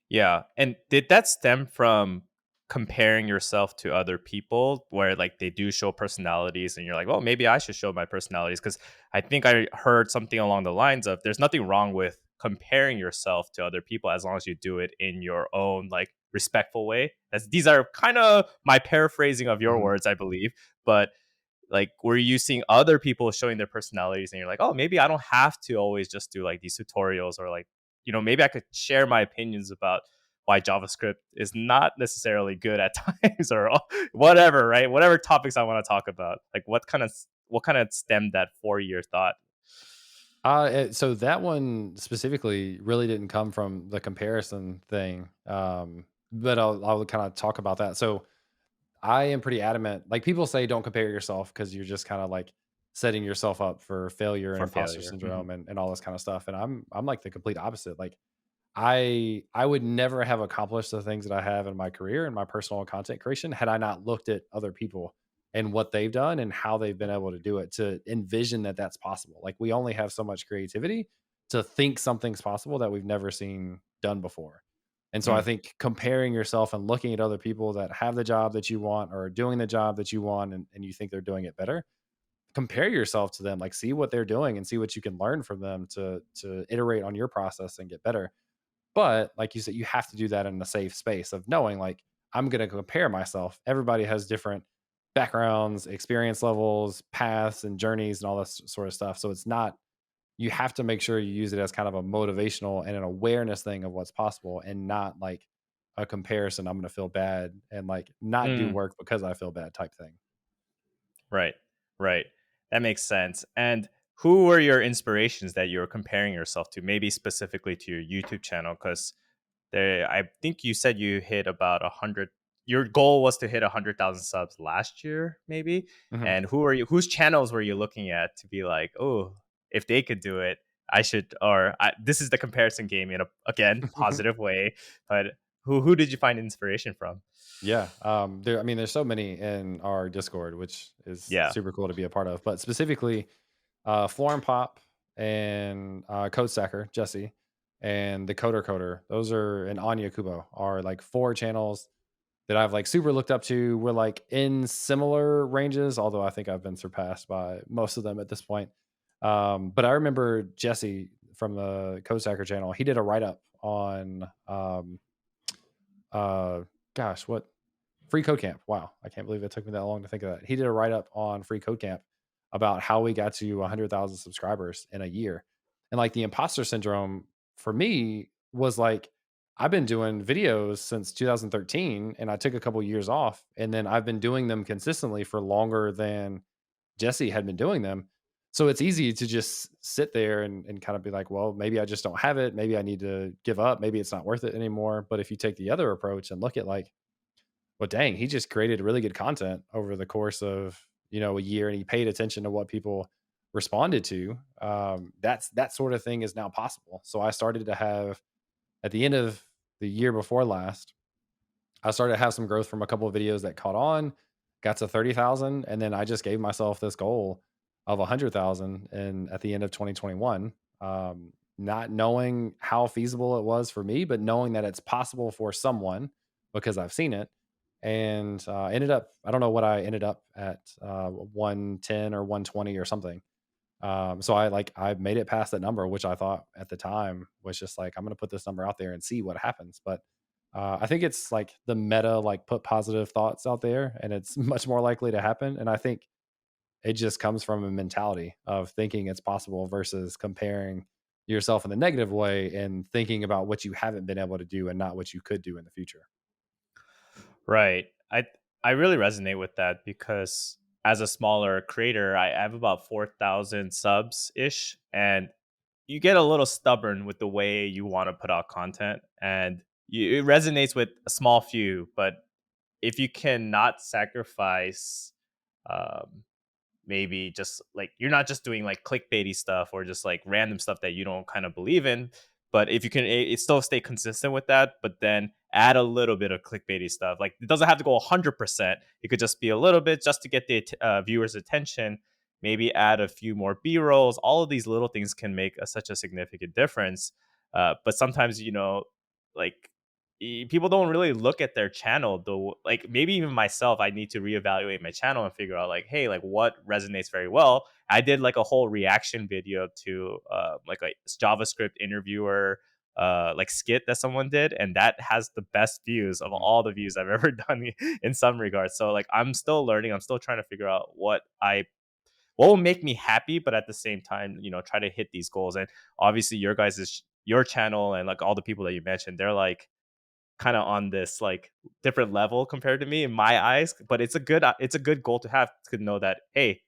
Yeah, and did that stem from comparing yourself to other people where, like, they do show personalities and you're like, "Well, maybe I should show my personalities," because I think I heard something along the lines of, "There's nothing wrong with comparing yourself to other people as long as you do it in your own, like, respectful way." As these are kinda my paraphrasing of your Mhm. words, I believe, but like, were you seeing other people showing their personalities and you're like, oh, maybe I don't have to always just do like these tutorials, or like, maybe I could share my opinions about why JavaScript is not necessarily good at times, or whatever, right? Whatever topics I want to talk about. Like, what kind of stemmed that 4 year thought? So that one specifically really didn't come from the comparison thing, but I'll kinda talk about that. So I am pretty adamant. Like people say, don't compare yourself because you're just kind of like setting yourself up for failure and For imposter failure. syndrome and all this kind of stuff. And I'm like the complete opposite. Like I would never have accomplished the things that I have in my career and my personal content creation had I not looked at other people and what they've done and how they've been able to do it to envision that that's possible. Like we only have so much creativity to think something's possible that we've never seen done before. And so I Mm, think comparing yourself and looking at other people that have the job that you want or are doing the job that you want and you think they're doing it better, compare yourself to them, like see what they're doing and see what you can learn from them to iterate on your process and get better. But like you said, you have to do that in a safe space of knowing like I'm going to compare myself. Everybody has different backgrounds, experience levels, paths and journeys and all this sort of stuff. So it's not, you have to make sure you use it as kind of a motivational and an awareness thing of what's possible and not like a comparison. I'm going to feel bad and like not do mm, work because I feel bad type thing. right, right. That makes sense. And who were your inspirations that you were comparing yourself to? Maybe specifically to your YouTube channel, because I think you said you hit about 100. Your goal was to hit 100,000 subs last year, maybe. Mhm. And whose channels were you looking at to be like, oh, if they could do it, I should. This is the comparison game in a, again, positive way. But who did you find inspiration from? Yeah, there. I mean, there's so many in our Discord, which is Yeah. super cool to be a part of. But specifically, Floor and Pop and Code Stacker Jesse and the Coder. Those are and Anya Kubo are like 4 channels that I've like super looked up to. We're like in similar ranges, although I think I've been surpassed by most of them at this point. But I remember Jesse from the Code Stacker channel. He did a write up on uh, gosh, what Free Code Camp. Wow, I can't believe it took me that long to think of that. He did a write up on Free Code Camp about how we got to 100,000 subscribers in a year. And like the imposter syndrome for me was like, I've been doing videos since 2013 and I took a couple years off and then I've been doing them consistently for longer than Jesse had been doing them. So it's easy to just sit there and kind of be like, well, maybe I just don't have it. Maybe I need to give up. Maybe it's not worth it anymore. But if you take the other approach and look at like, well, dang, he just created really good content over the course of, a year and he paid attention to what people responded to. That sort of thing is now possible. So I started to have at the end of the year before last, I started to have some growth from a couple of videos that caught on, got to 30,000, and then I just gave myself this goal of 100,000 and at the end of 2021. Not knowing how feasible it was for me, but knowing that it's possible for someone because I've seen it. And ended up, I don't know what I ended up at 110 or 120 or something. So I made it past that number, which I thought at the time was just like, I'm going to put this number out there and see what happens. But I think it's like the meta, like put positive thoughts out there and it's much more likely to happen. And I think it just comes from a mentality of thinking it's possible versus comparing yourself in the negative way and thinking about what you haven't been able to do and not what you could do in the future. Right. I really resonate with that because as a smaller creator, I have about 4,000 subs ish, and you get a little stubborn with the way you want to put out content, and it resonates with a small few, but if you cannot sacrifice, um, maybe just like you're not just doing like clickbaity stuff or just like random stuff that you don't kind of believe in, but if you can still stay consistent with that, but then add a little bit of clickbaity stuff, like it doesn't have to go 100%, it could just be a little bit just to get the viewers attention. Maybe add a few more b-rolls. All of these little things can make such a significant difference. But sometimes, like people don't really look at their channel though. Like maybe even myself, I need to reevaluate my channel and figure out like, hey, like what resonates very well. I did like a whole reaction video to like a JavaScript interviewer like skit that someone did, and that has the best views of Mhm. all the views I've ever done in some regards. So like I'm still learning, I'm still trying to figure out what will make me happy, but at the same time, try to hit these goals. And obviously your channel and like all the people that you mentioned, they're like kind of on this like different level compared to me in my eyes. But it's a good goal to have, to know that, hey,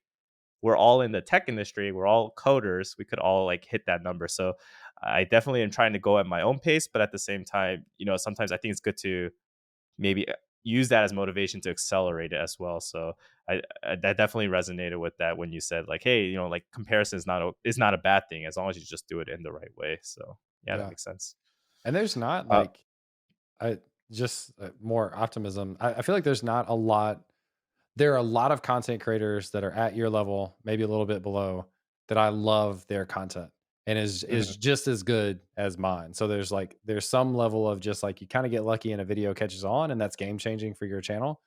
we're all in the tech industry, we're all coders, we could all like hit that number. So I definitely am trying to go at my own pace, but at the same time, sometimes I think it's good to maybe use that as motivation to accelerate it as well. So that definitely resonated with that when you said like, hey, like comparison is not a bad thing as long as you just do it in the right way. So yeah, that Yeah. makes sense. And there's not uh, like, I just more optimism. I feel like there's not a lot. There are a lot of content creators that are at your level, maybe a little bit below, that I love their content and is mhm, just as good as mine. So there's some level of just like you kind of get lucky and a video catches on and that's game changing for your channel.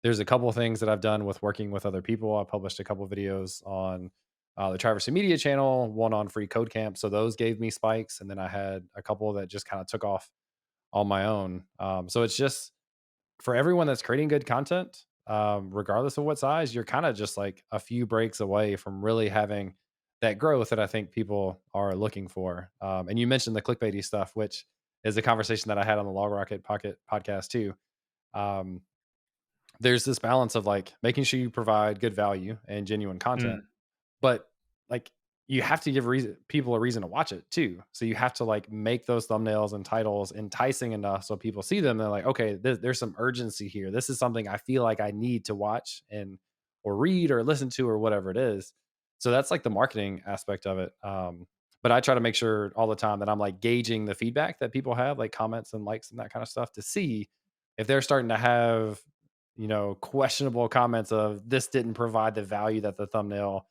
There's a couple of things that I've done with working with other people. I published a couple videos on the Traversy Media channel, one on Free Code Camp. So those gave me spikes, and then I had a couple that just kind of took off on my own. So it's just for everyone that's creating good content, regardless of what size, you're kind of just like a few breaks away from really having that growth that I think people are looking for. And you mentioned the clickbaity stuff, which is a conversation that I had on the Log Rocket Pocket podcast too. Um, there's this balance of like making sure you provide good value and genuine content, mm, but, like, you have to give people a reason to watch it too. So you have to, like, make those thumbnails and titles enticing enough so people see them, they're like, "Okay, there's some urgency here. This is something I feel like I need to watch and or read or listen to or whatever it is." So that's, like, the marketing aspect of it. But I try to make sure all the time that I'm, like, gauging the feedback that people have, like comments and likes and that kinda stuff to see if they're starting to have, questionable comments of, "This didn't provide the value that the thumbnail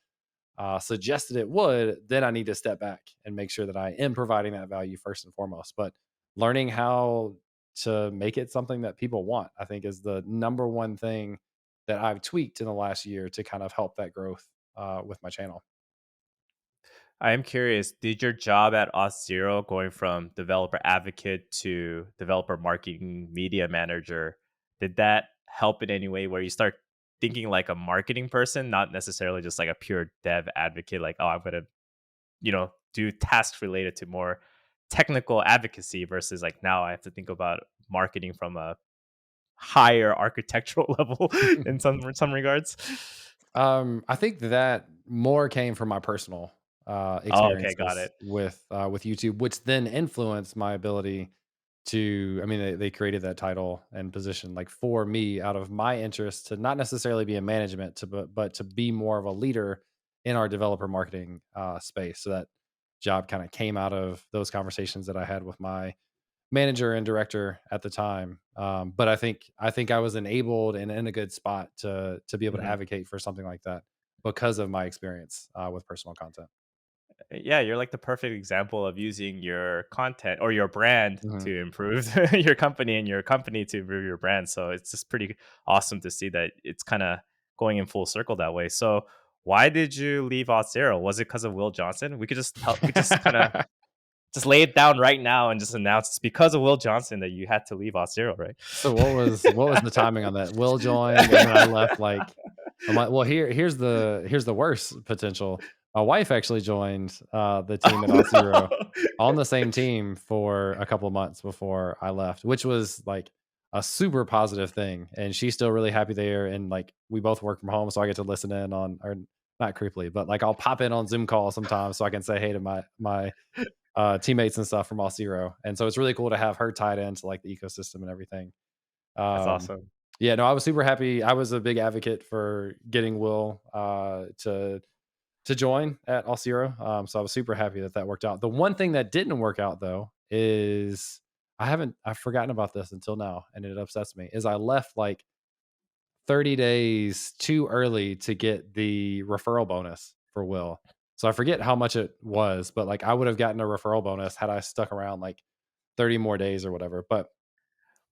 suggested it would," then I need to step back and make sure that I am providing that value first and foremost. But learning how to make it something that people want, I think, is the number one thing that I've tweaked in the last year to kind of help that growth with my channel. I am curious, did your job at Auth0, going from developer advocate to developer marketing media manager, did that help in any way where you start thinking like a marketing person, not necessarily just like a pure dev advocate, like, oh, I'm going to, do tasks related to more technical advocacy versus like now I have to think about marketing from a higher architectural level in some regards? I think that more came from my personal Oh, okay, got experiences it. with YouTube, which then influenced my ability to. I mean, they created that title and position like for me out of my interest to not necessarily be in management, to but to be more of a leader in our developer marketing space. So that job kind of came out of those conversations that I had with my manager and director at the time. But I think I was enabled and in a good spot to be able to Mhm. advocate for something like that because of my experience with personal content. Yeah, you're like the perfect example of using your content or your brand Mhm. to improve your company and your company to improve your brand. So it's just pretty awesome to see that it's kind of going in full circle that way. So why did you leave Auth0? Was it because of Will Johnson? We could just kind of just lay it down right now and just announce it's because of Will Johnson that you had to leave Auth0, right? So what was the timing on that? Will joined, and then I left. Like, I'm like, well, here's the worst potential. My wife actually joined the team at Auth0 on the same team for a couple of months before I left, which was like a super positive thing. And she's still really happy there. And like we both work from home, so I get to listen in on, or not creepily, but like I'll pop in on Zoom calls sometimes so I can say hey to my teammates and stuff from All Zero, and so it's really cool to have her tied into like the ecosystem and everything. That's Um, awesome. yeah, no, I was super happy. I was a big advocate for getting Will to join at All Zero, so I was super happy that that worked out. The one thing that didn't work out though is I've forgotten about this until now, and it upsets me. Is I left like 30 days too early to get the referral bonus for Will. So I forget how much it was, but like I would have gotten a referral bonus had I stuck around like 30 more days or whatever. But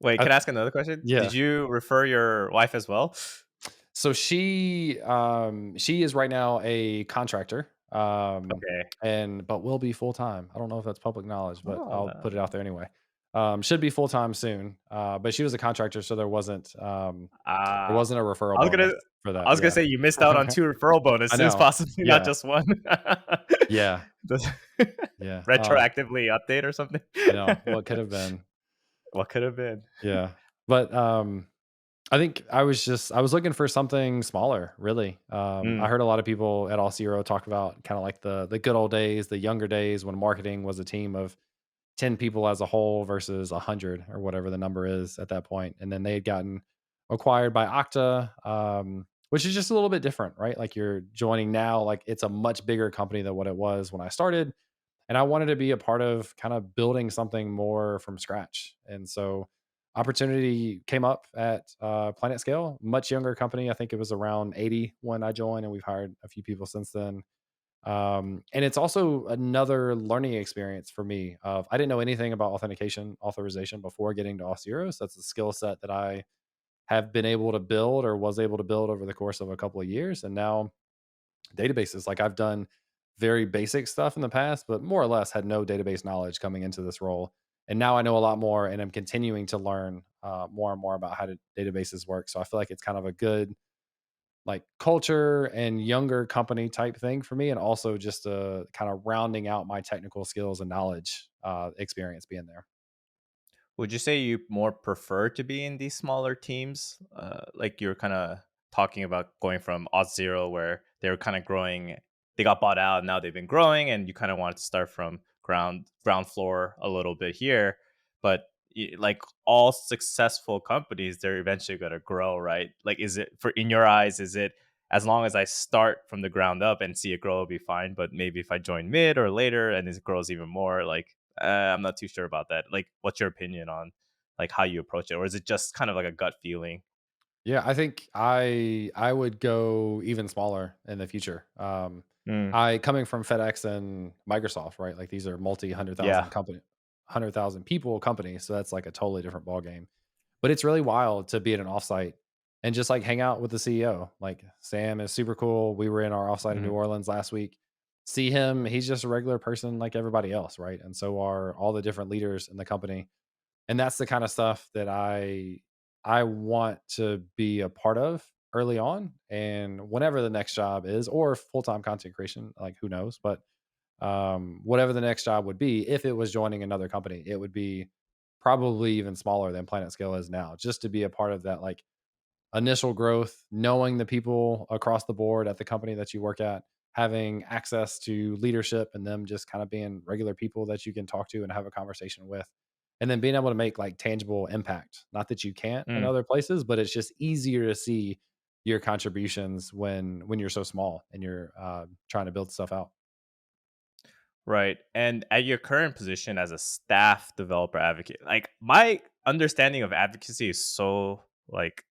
Wait, I, can I ask another question? Did yeah. you refer your wife as well? So she is right now a contractor. Okay. And but will be full time. I don't know if that's public knowledge, but Oh, I'll put it out there anyway. Should be full time soon. But she was a contractor, so there ah, wasn't a referral I was gonna bonus for I that. was gonna Yeah. say you missed out on 2 referral I bonuses, know. possibly not Yeah. just 1. Yeah. Does Yeah. retroactively update or something? I know. What could have been. What could have been? Yeah. But I think I was looking for something smaller, really. I Mm, heard a lot of people at All Zero talk about kind of like the good old days, the younger days when marketing was a team of 10 people as a whole versus 100 or whatever the number is at that point. And then they had gotten acquired by Okta, which is just a little bit different, right? Like you're joining now, like it's a much bigger company than what it was when I started. And I wanted to be a part of kind of building something more from scratch. And so opportunity came up at Planet Scale, much younger company. I think it was around 80 when I joined, and we've hired a few people since then. And it's also another learning experience for me. Of I didn't know anything about authentication authorization before getting to Auth0. So that's a skill set that I have been able to build or was able to build over the course of a couple of years. And now databases, like I've done very basic stuff in the past, but more or less had no database knowledge coming into this role. And now I know a lot more, and I'm continuing to learn more and more about how databases work. So I feel like it's kind of a good like culture and younger company type thing for me, and also just kind of rounding out my technical skills and knowledge experience being there. would you say you more prefer to be in these smaller teams? Like you're kinda talking about going from Auth0 where they were kinda growing, they got bought out, and now they've been growing, and you kinda wanted to start from ground floor a little bit here, but like all successful companies, they're eventually gonna grow, right? Like, is it for in your eyes? Is it as long as I start from the ground up and see it grow, it'll be fine. But maybe if I join mid or later and it grows even more, like I'm not too sure about that. Like, what's your opinion on like how you approach it, or is it just kind of like a gut feeling? Yeah, I think I would go even smaller in the future. Mm, I coming from FedEx and Microsoft, right? Like these are multi hundred yeah. thousand company, 100,000 people companies, so that's like a totally different ball game. But it's really wild to be at an offsite and just like hang out with the CEO. Like Sam is super cool. We were in our offsite in New Hmm. Orleans last week. See him, he's just a regular person like everybody else, right? And so are all the different leaders in the company. And that's the kind of stuff that I want to be a part of early on, and whenever the next job is, or full-time content creation, like who knows, but whatever the next job would be, if it was joining another company, it would be probably even smaller than Planet Scale is now, just to be a part of that like initial growth, knowing the people across the board at the company that you work at, having access to leadership and them just kind of being regular people that you can talk to and have a conversation with. And then being able to make like tangible impact. Not that you can't in Mm, other places, but it's just easier to see your contributions when you're so small and you're trying to build stuff out. right. And at your current position as a staff developer advocate, like my understanding of advocacy is so like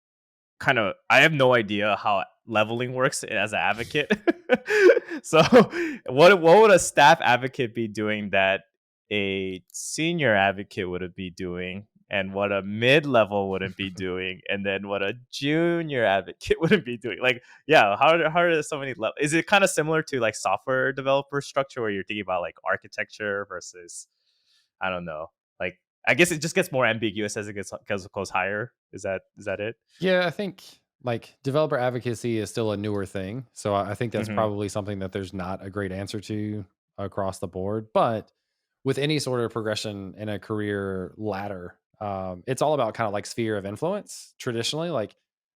kind of, I have no idea how leveling works as an advocate. So what would a staff advocate be doing that a senior advocate wouldn't be doing, and what a mid-level wouldn't be doing, and then what a junior advocate wouldn't be doing? Like, yeah, how are there so many levels? Is it kind of similar to like software developer structure where you're thinking about like architecture versus, I don't know, like I guess it just gets more ambiguous as it goes higher. Is that it? Yeah, I think like developer advocacy is still a newer thing. So I think that's Mhm. probably something that there's not a great answer to across the board. But with any sort of progression in a career ladder, it's all about kind of like sphere of influence traditionally. Like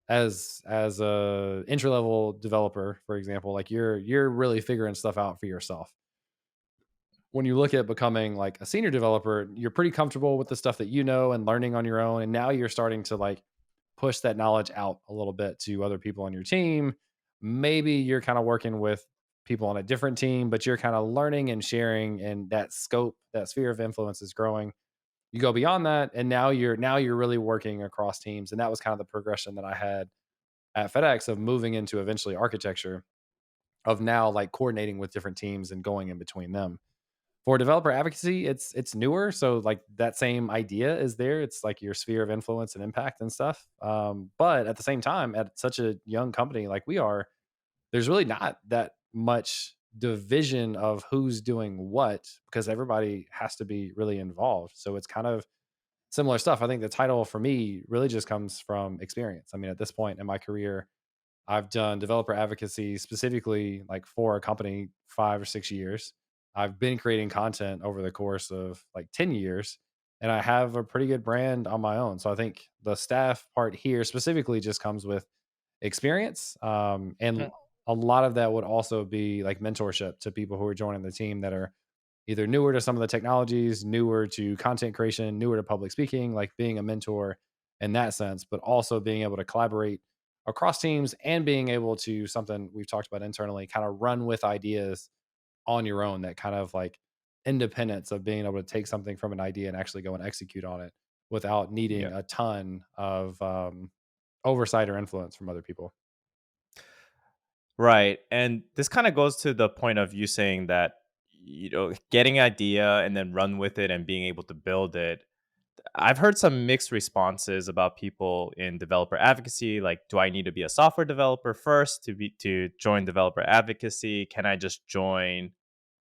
as a entry level developer, for example, like you're really figuring stuff out for yourself. when you look at becoming like a senior developer, you're pretty comfortable with the stuff that you know and learning on your own. And now you're starting to like push that knowledge out a little bit to other people on your team. Maybe you're kind of working with people on a different team, but you're kind of learning and sharing, and that scope, that sphere of influence is growing. You go beyond that, and now you're really working across teams. And that was kind of the progression that I had at FedEx of moving into eventually architecture, of now like coordinating with different teams and going in between them. For developer advocacy, it's newer, so like that same idea is there. It's like your sphere of influence and impact and stuff. But at the same time, at such a young company like we are, there's really not that much division of who's doing what, because everybody has to be really involved. So it's kind of similar stuff. I think the title for me really just comes from experience. I mean, at this point in my career, I've done developer advocacy specifically like for a company 5 or 6 years. I've been creating content over the course of like 10 years, and I have a pretty good brand on my own. So I think the staff part here specifically just comes with experience. And Mhm. a lot of that would also be like mentorship to people who are joining the team that are either newer to some of the technologies, newer to content creation, newer to public speaking, like being a mentor in that sense, but also being able to collaborate across teams and being able to, something we've talked about internally, kind of run with ideas on your own, that kind of like independence of being able to take something from an idea and actually go and execute on it without Yeah. needing a ton of oversight or influence from other people. Right. And this kind of goes to the point of you saying that, getting an idea and then run with it and being able to build it. I've heard some mixed responses about people in developer advocacy. Like, do I need to be a software developer first to join developer advocacy? Can I just join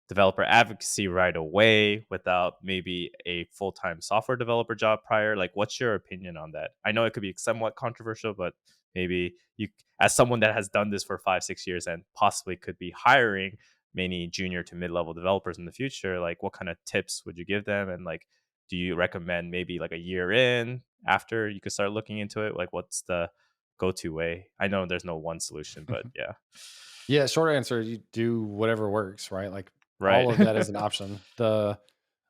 developer advocacy right away without maybe a full-time software developer job prior? Like, what's your opinion on that? I know it could be somewhat controversial, but maybe you, as someone that has done this for 5 6 years and possibly could be hiring many junior to mid-level developers in the future, like what kind of tips would you give them? And like, do you recommend maybe like a year in after you could start looking into it? Like, what's the go-to way? I know there's no one solution, but yeah. Yeah, short answer, you do whatever works, right? Like Right. all of that is an option. The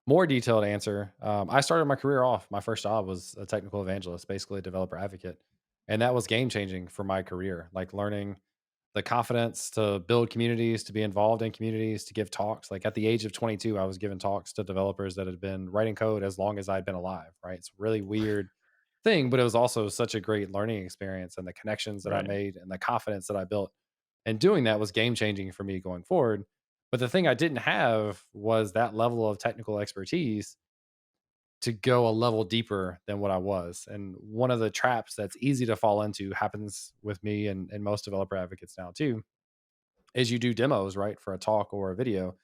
more detailed answer, I started my career off. My first job was a technical evangelist, basically a developer advocate. And that was game changing for my career, like learning the confidence to build communities, to be involved in communities, to give talks. Like at the age of 22, I was giving talks to developers that had been writing code as long as I'd been alive, right? It's a really weird thing, but it was also such a great learning experience, and the connections that I Right. made and the confidence that I built. And doing that was game changing for me going forward. But the thing I didn't have was that level of technical expertise to go a level deeper than what I was. And one of the traps that's easy to fall into happens with me and most developer advocates now too, is you do demos, right, for a talk or a video.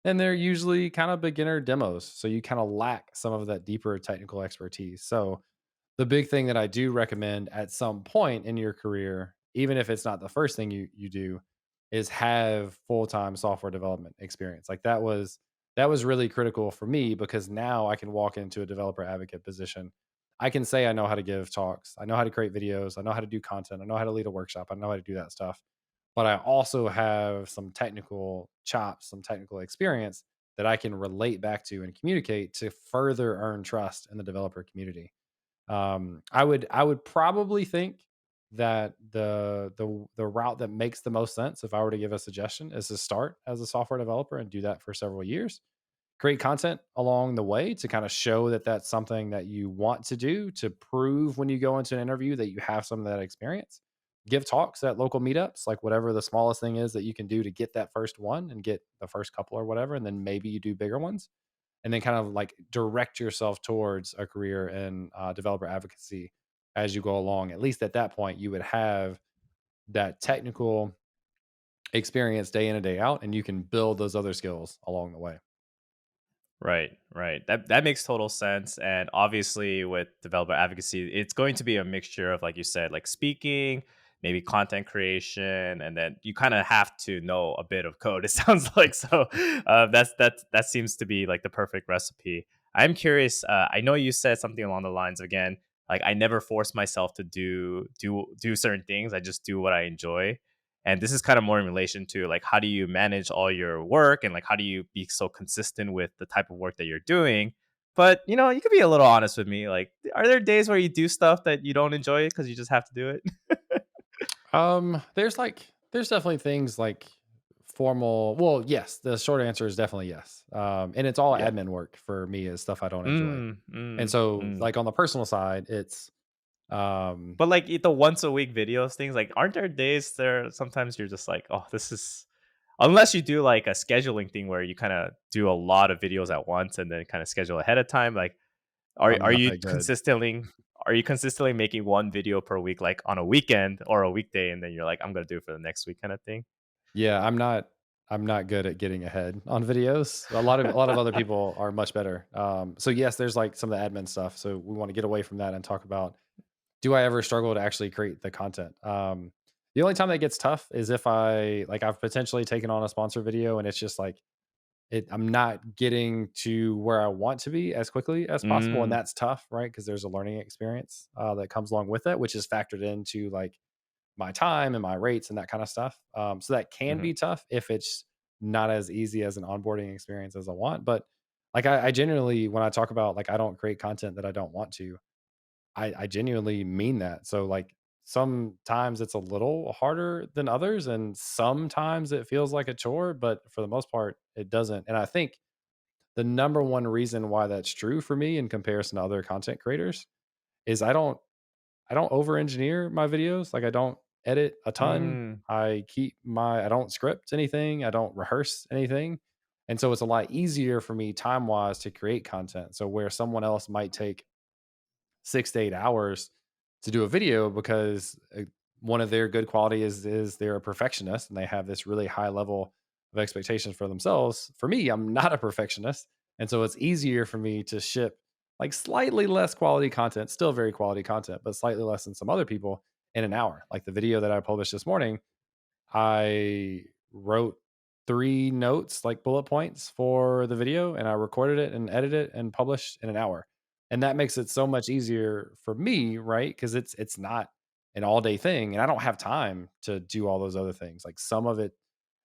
And they're usually kind of beginner demos. So you kind of lack some of that deeper technical expertise. So the big thing that I do recommend at some point in your career, even if it's not the first thing you do, is have full-time software development experience. Like that was really critical for me, because now I can walk into a developer advocate position. I can say I know how to give talks, I know how to create videos, I know how to do content, I know how to lead a workshop, I know how to do that stuff. But I also have some technical chops, some technical experience that I can relate back to and communicate to further earn trust in the developer community. I would probably think that the route that makes the most sense, if I were to give a suggestion, is to start as a software developer and do that for several years. Create content along the way to kind of show that that's something that you want to do, to prove when you go into an interview that you have some of that experience. Give talks at local meetups, like whatever the smallest thing is that you can do to get that first one and get the first couple or whatever, and then maybe you do bigger ones, and then kind of like direct yourself towards a career in developer advocacy as you go along. At least at that point, you would have that technical experience day in and day out, and you can build those other skills along the way. Right, right. That makes total sense. And obviously, with developer advocacy, it's going to be a mixture of, like you said, like speaking, maybe content creation, and then you kind of have to know a bit of code. It sounds like so. That seems to be like the perfect recipe. I'm curious. I know you said something along the lines of, again, like I never force myself to do certain things. I just do what I enjoy. And this is kind of more in relation to like how do you manage all your work and like how do you be so consistent with the type of work that you're doing. But you could be a little honest with me. Like, are there days where you do stuff that you don't enjoy because you just have to do it? There's definitely things like formal. Well, yes, the short answer is definitely yes. And it's all Yeah. admin work for me is stuff I don't enjoy. Mm, And mm, so, mm. like on the personal side, it's um, But like the once a week videos things, like aren't there days there sometimes you're just like, oh, this is unless you do like a scheduling thing where you kind of do a lot of videos at once and then kind of schedule ahead of time. Like, are I'm are not you that good. consistently are you consistently making one video per week, like on a weekend or a weekday, and then you're like, I'm gonna do it for the next week kind of thing? Yeah, I'm not good at getting ahead on videos. A lot of other people are much better. So yes, there's like some of the admin stuff. So we want to get away from that and talk about, do I ever struggle to actually create the content? The only time that gets tough is if I've potentially taken on a sponsor video and it's just like I'm not getting to where I want to be as quickly as possible, and Mm, that's tough, right? Because there's a learning experience that comes along with it, which is factored into like my time and my rates and that kind of stuff. So that can mhm, be tough if it's not as easy as an onboarding experience as I want. But like I genuinely, when I talk about like I don't create content that I don't want to, I genuinely mean that. So like sometimes it's a little harder than others, and sometimes it feels like a chore, but for the most part, it doesn't. And I think the number one reason why that's true for me in comparison to other content creators is I don't over engineer my videos. Like I don't edit a ton. mm, I don't script anything. I don't rehearse anything. And so it's a lot easier for me time wise to create content. So where someone else might take 6 to 8 hours to do a video because one of their good quality is they're a perfectionist and they have this really high level of expectations for themselves. For me, I'm not a perfectionist, and so it's easier for me to ship like slightly less quality content, still very quality content, but slightly less than some other people in an hour. Like the video that I published this morning, I wrote 3 notes, like bullet points for the video, and I recorded it and edited it and published in an hour. And that makes it so much easier for me, right? Because it's not an all day thing, and I don't have time to do all those other things. Like some of it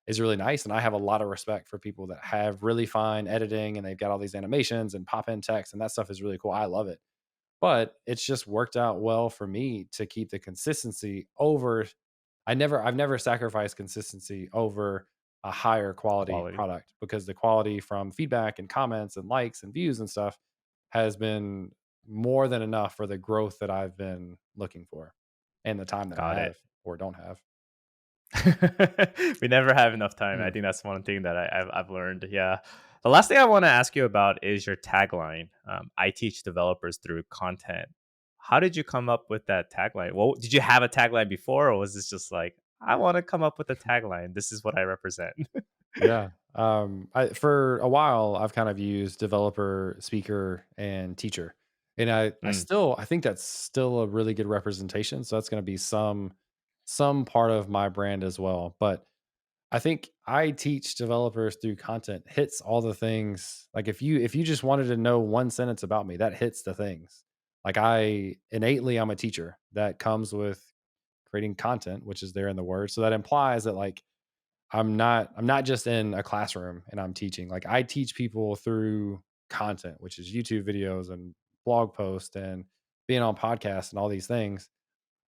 is really nice, and I have a lot of respect for people that have really fine editing and they've got all these animations and pop in text, and that stuff is really cool. I love it. But it's just worked out well for me to keep the consistency over. I've never sacrificed consistency over a higher quality quality. product because the quality from feedback and comments and likes and views and stuff has been more than enough for the growth that I've been looking for and the time that I Got it. have or don't have. We never have enough time. I Mm. think that's one thing that I've learned. Yeah. The last thing I want to ask you about is your tagline. I teach developers through content. How did you come up with that tagline? Well, did you have a tagline before, or was this just like, I want to come up with a tagline? This is what I represent. Yeah. For a while, I've kind of used developer, speaker, and teacher, and Mm, I think that's still a really good representation. So that's going to be some part of my brand as well. But I think I teach developers through content hits all the things. Like if you just wanted to know one sentence about me, that hits the things. Like I'm a teacher. That comes with creating content, which is there in the word. So that implies that like I'm not just in a classroom and I'm teaching. Like I teach people through content, which is YouTube videos and blog posts and being on podcasts and all these things.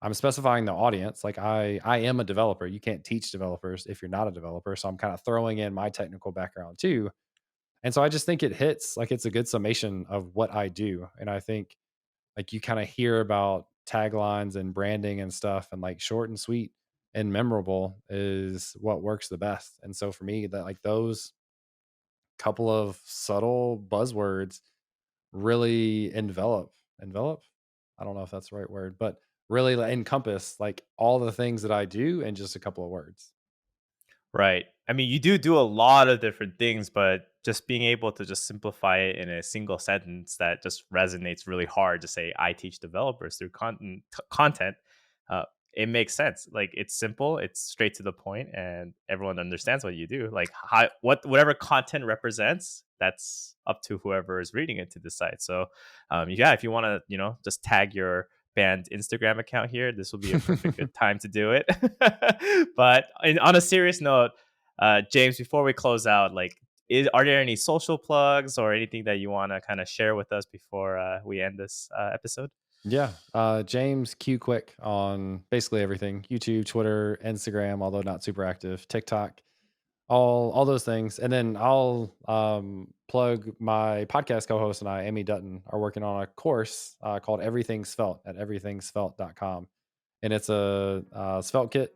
I'm specifying the audience. Like I am a developer. You can't teach developers if you're not a developer. So I'm kind of throwing in my technical background too. And so I just think it hits like it's a good summation of what I do. And I think like you kind of hear about taglines and branding and stuff, and like short and sweet and memorable is what works the best. And so for me, that like those couple of subtle buzzwords really envelop. I don't know if that's the right word, but really encompass like all the things that I do in just a couple of words. right. I mean, you do a lot of different things, but just being able to just simplify it in a single sentence that just resonates really hard to say, I teach developers through content. Uh, it makes sense. Like it's simple, it's straight to the point, and everyone understands what you do. Like whatever content represents, that's up to whoever is reading it to decide. So, yeah, if you want to, just tag your banned Instagram account here, this will be a perfect good time to do it. But on a serious note, James, before we close out, like, are there any social plugs or anything that you want to kind of share with us before we end this episode? Yeah. James Q Quick on basically everything: YouTube, Twitter, Instagram, although not super active, TikTok, all those things. And then I'll plug my podcast co-host and I, Amy Dutton, are working on a course called Everything's Felt at everythingsfelt.com. And it's a Svelte kit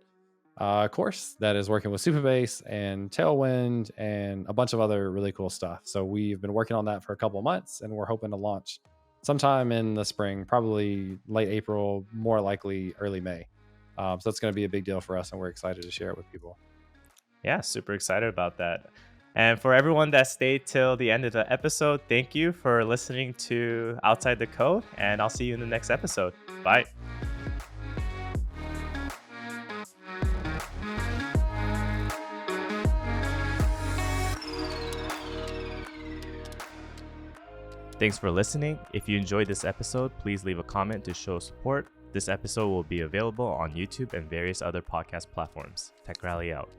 course that is working with Supabase and Tailwind and a bunch of other really cool stuff. So we've been working on that for a couple of months, and we're hoping to launch sometime in the spring, probably late April, more likely early May. So it's going to be a big deal for us, and we're excited to share it with people. Yeah, super excited about that. And for everyone that stayed till the end of the episode, thank you for listening to Outside the Code, and I'll see you in the next episode. Bye. Thanks for listening. If you enjoyed this episode, please leave a comment to show support. This episode will be available on YouTube and various other podcast platforms. TechRally out.